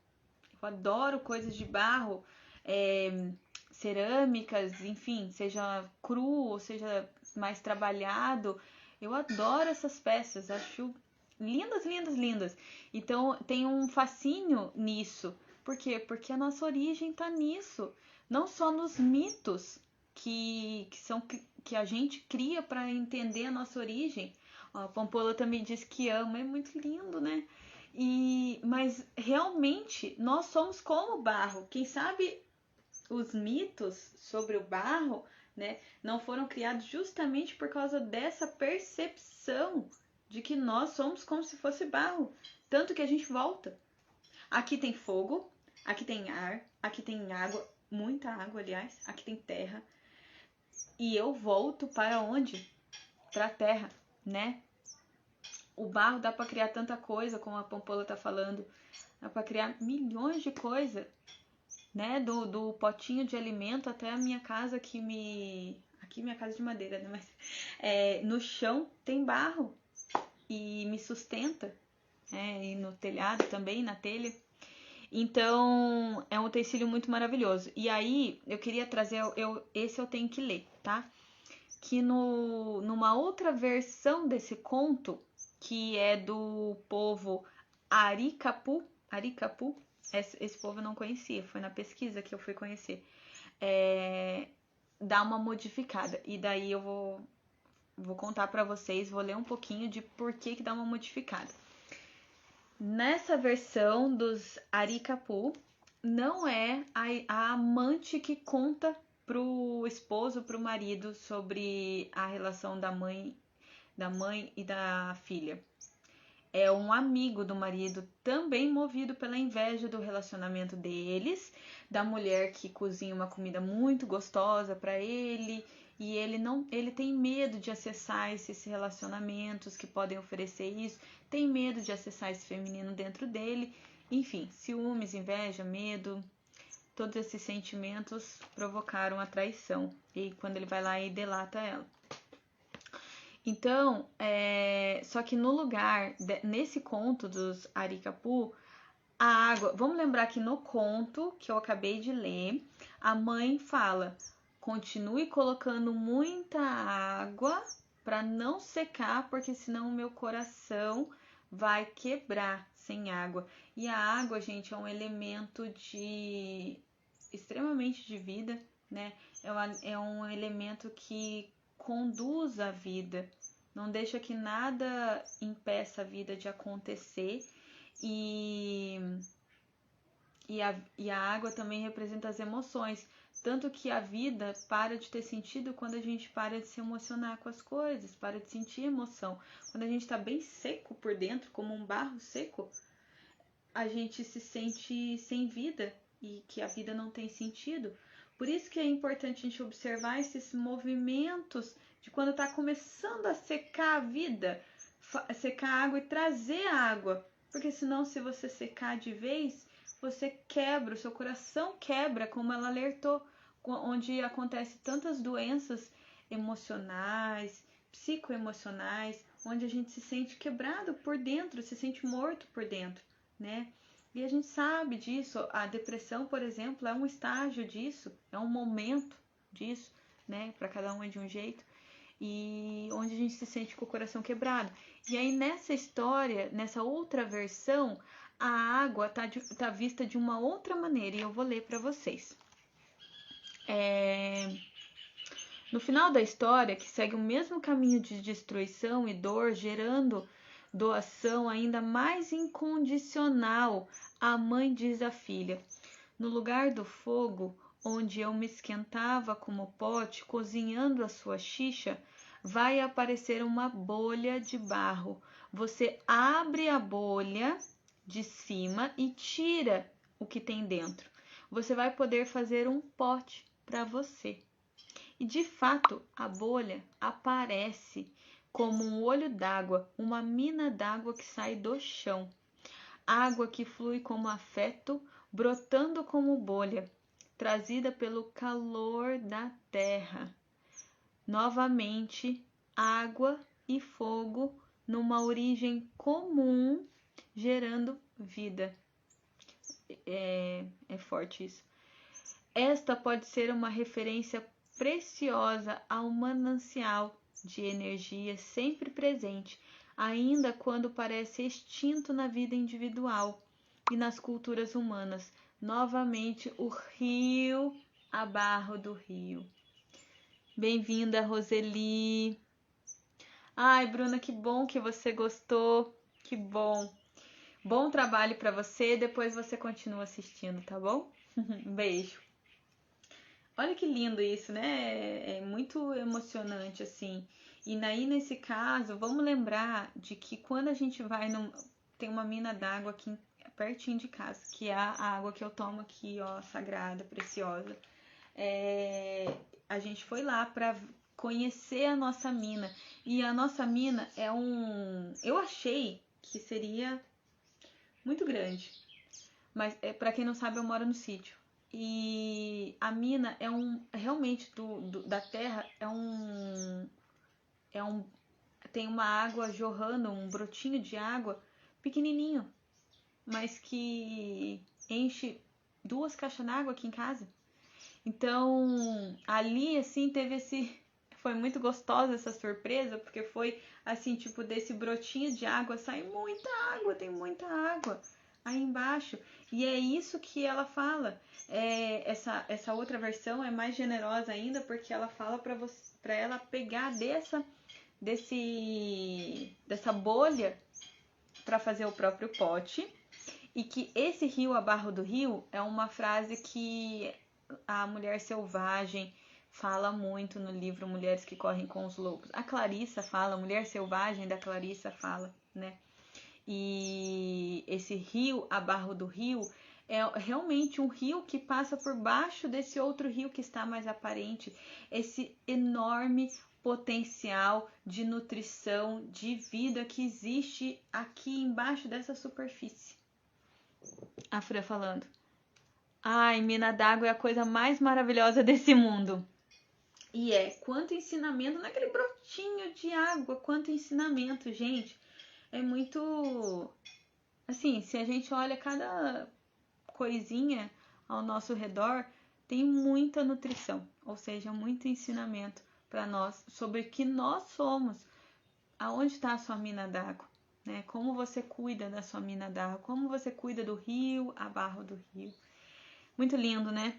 Eu adoro coisas de barro. Cerâmicas, enfim, seja cru ou seja mais trabalhado. Eu adoro essas peças, acho lindas, lindas, lindas. Então tem um fascínio nisso. Por quê? Porque a nossa origem tá nisso. Não só nos mitos que a gente cria para entender a nossa origem. A Pampola também diz que ama, é muito lindo, né? Mas realmente nós somos como o barro. Quem sabe os mitos sobre o barro, né, não foram criados justamente por causa dessa percepção de que nós somos como se fosse barro. Tanto que a gente volta. Aqui tem fogo, aqui tem ar, aqui tem água, muita água, aliás, aqui tem terra. E eu volto para onde? Para a terra, né? O barro dá para criar tanta coisa, como a Pampola tá falando. Dá para criar milhões de coisas, né? Do potinho de alimento até a minha casa aqui minha casa de madeira, né? Mas no chão tem barro e me sustenta, e no telhado também, na telha. Então é um utensílio muito maravilhoso. E aí eu queria trazer, esse eu tenho que ler, tá? Que numa outra versão desse conto, que é do povo Aricapu, esse povo eu não conhecia, foi na pesquisa que eu fui conhecer, dá uma modificada. E daí eu vou contar pra vocês, vou ler um pouquinho de por que dá uma modificada. Nessa versão dos Aricapu, não é a amante que conta pro esposo, pro marido, sobre a relação da mãe e da filha. É um amigo do marido, também movido pela inveja do relacionamento deles, da mulher que cozinha uma comida muito gostosa para ele, e ele tem medo de acessar esses relacionamentos que podem oferecer isso, tem medo de acessar esse feminino dentro dele, enfim, ciúmes, inveja, medo, todos esses sentimentos provocaram a traição, e quando ele vai lá e delata ela. Então, só que no lugar, nesse conto dos Aricapu, a água... Vamos lembrar que no conto que eu acabei de ler, a mãe fala, continue colocando muita água para não secar, porque senão o meu coração vai quebrar sem água. E a água, gente, é um elemento extremamente de vida, né? É um elemento que conduz a vida, não deixa que nada impeça a vida de acontecer, e a água também representa as emoções, tanto que a vida para de ter sentido quando a gente para de se emocionar com as coisas, para de sentir emoção. Quando a gente está bem seco por dentro, como um barro seco, a gente se sente sem vida e que a vida não tem sentido. Por isso que é importante a gente observar esses movimentos de quando está começando a secar a vida, secar a água e trazer a água. Porque senão, se você secar de vez, você quebra, o seu coração quebra, como ela alertou, onde acontecem tantas doenças emocionais, psicoemocionais, onde a gente se sente quebrado por dentro, se sente morto por dentro, né? E a gente sabe disso, a depressão, por exemplo, é um estágio disso, é um momento disso, né? Para cada um é de um jeito, e onde a gente se sente com o coração quebrado. E aí nessa história, nessa outra versão, a água tá vista de uma outra maneira, e eu vou ler para vocês. No final da história, que segue o mesmo caminho de destruição e dor, gerando doação ainda mais incondicional, a mãe diz à filha: no lugar do fogo, onde eu me esquentava como pote, cozinhando a sua xixa, vai aparecer uma bolha de barro. Você abre a bolha de cima e tira o que tem dentro. Você vai poder fazer um pote para você. E de fato, a bolha aparece como um olho d'água, uma mina d'água que sai do chão. Água que flui como afeto, brotando como bolha, trazida pelo calor da terra. Novamente, água e fogo numa origem comum, gerando vida. É forte isso. Esta pode ser uma referência preciosa ao manancial de energia sempre presente, ainda quando parece extinto na vida individual e nas culturas humanas. Novamente, o rio, a barro do rio. Bem-vinda, Roseli. Ai, Bruna, que bom que você gostou. Que bom. Bom trabalho para você. Depois você continua assistindo, tá bom? Um beijo. Olha que lindo isso, né? É muito emocionante, assim. E aí, nesse caso, vamos lembrar de que quando a gente vai tem uma mina d'água aqui pertinho de casa, que é a água que eu tomo aqui, ó, sagrada, preciosa. A gente foi lá para conhecer a nossa mina. E a nossa mina é eu achei que seria muito grande. Mas, para quem não sabe, eu moro no sítio. E a mina é realmente da terra, tem uma água jorrando, um brotinho de água pequenininho, mas que enche 2 caixas d'água aqui em casa. Então, ali, assim, foi muito gostosa essa surpresa, porque foi, assim, tipo, desse brotinho de água sai muita água, tem muita água aí embaixo. E é isso que ela fala. Essa outra versão é mais generosa ainda, porque ela fala para ela pegar dessa bolha para fazer o próprio pote. E que esse rio, a barro do rio, é uma frase que a mulher selvagem fala muito no livro Mulheres que Correm com os Lobos. A Clarissa fala, a mulher selvagem da Clarissa fala, né? E esse rio, a barro do rio, é realmente um rio que passa por baixo desse outro rio que está mais aparente. Esse enorme potencial de nutrição, de vida que existe aqui embaixo dessa superfície. A Fran falando: ai, mina d'água é a coisa mais maravilhosa desse mundo. E quanto ensinamento naquele brotinho de água, quanto ensinamento, gente. É muito... Assim, se a gente olha cada coisinha ao nosso redor, tem muita nutrição, ou seja, muito ensinamento para nós sobre o que nós somos. Aonde está a sua mina d'água? Né? Como você cuida da sua mina d'água? Como você cuida do rio, a barro do rio? Muito lindo, né?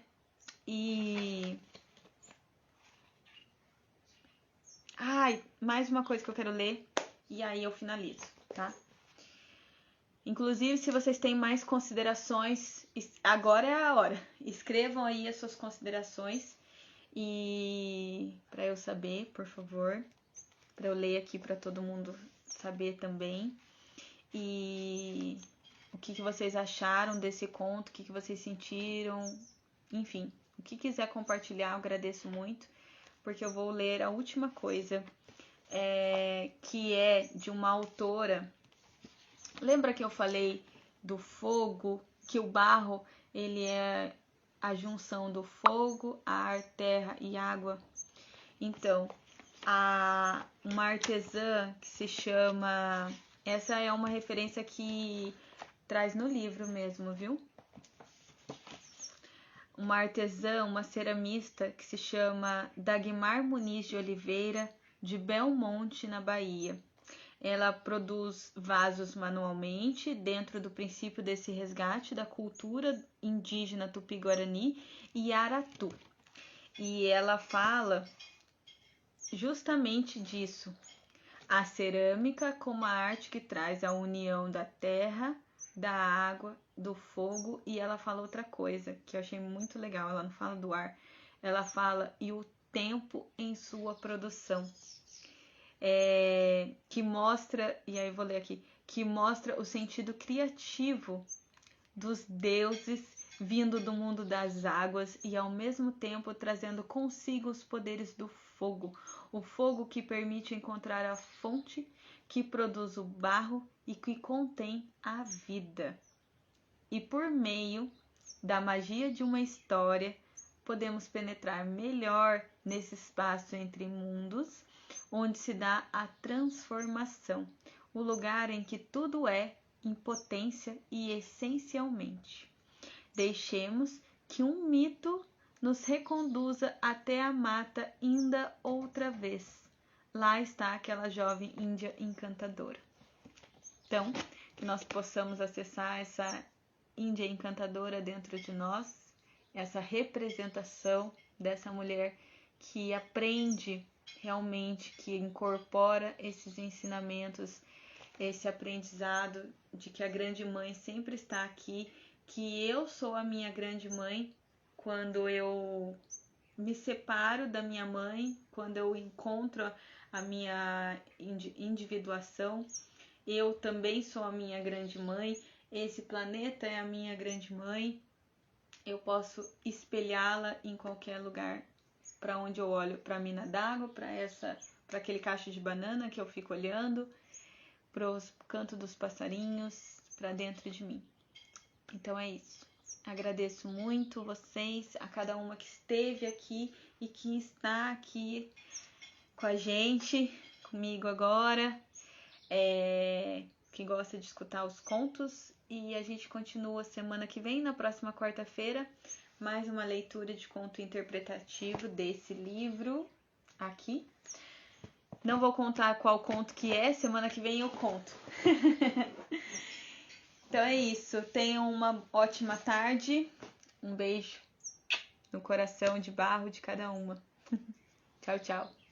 E... ai, mais uma coisa que eu quero ler e aí eu finalizo, tá? Inclusive, se vocês têm mais considerações, agora é a hora. Escrevam aí as suas considerações e para eu saber, por favor, para eu ler aqui para todo mundo saber também. E o que vocês acharam desse conto, o que vocês sentiram, enfim, o que quiser compartilhar, eu agradeço muito, porque eu vou ler a última coisa, que é de uma autora. Lembra que eu falei do fogo, que o barro ele é a junção do fogo, ar, terra e água? Então, uma artesã que se chama... essa é uma referência que traz no livro mesmo, viu? Uma artesã, uma ceramista que se chama Dagmar Muniz de Oliveira, de Belmonte, na Bahia. Ela produz vasos manualmente, dentro do princípio desse resgate da cultura indígena Tupi-Guarani e Aratu. E ela fala justamente disso. A cerâmica como a arte que traz a união da terra, da água, do fogo, e ela fala outra coisa que eu achei muito legal, ela não fala do ar, ela fala e o tempo em sua produção. Que mostra, e aí eu vou ler aqui, que mostra o sentido criativo dos deuses vindo do mundo das águas e ao mesmo tempo trazendo consigo os poderes do fogo, o fogo que permite encontrar a fonte que produz o barro e que contém a vida. E por meio da magia de uma história, podemos penetrar melhor nesse espaço entre mundos, onde se dá a transformação, o lugar em que tudo é impotência e essencialmente. Deixemos que um mito nos reconduza até a mata ainda outra vez. Lá está aquela jovem índia encantadora. Então, que nós possamos acessar essa índia encantadora dentro de nós, essa representação dessa mulher que aprende realmente, que incorpora esses ensinamentos, esse aprendizado de que a grande mãe sempre está aqui, que eu sou a minha grande mãe quando eu me separo da minha mãe, quando eu encontro a minha individuação, eu também sou a minha grande mãe, esse planeta é a minha grande mãe, eu posso espelhá-la em qualquer lugar para onde eu olho, para a mina d'água, para aquele cacho de banana que eu fico olhando, para os cantos dos passarinhos, para dentro de mim. Então é isso. Agradeço muito vocês, a cada uma que esteve aqui e que está aqui com a gente, comigo agora, que gosta de escutar os contos. E a gente continua semana que vem, na próxima quarta-feira, mais uma leitura de conto interpretativo desse livro aqui. Não vou contar qual conto que é, semana que vem eu conto. Então é isso, tenham uma ótima tarde, um beijo no coração de barro de cada uma. Tchau, tchau.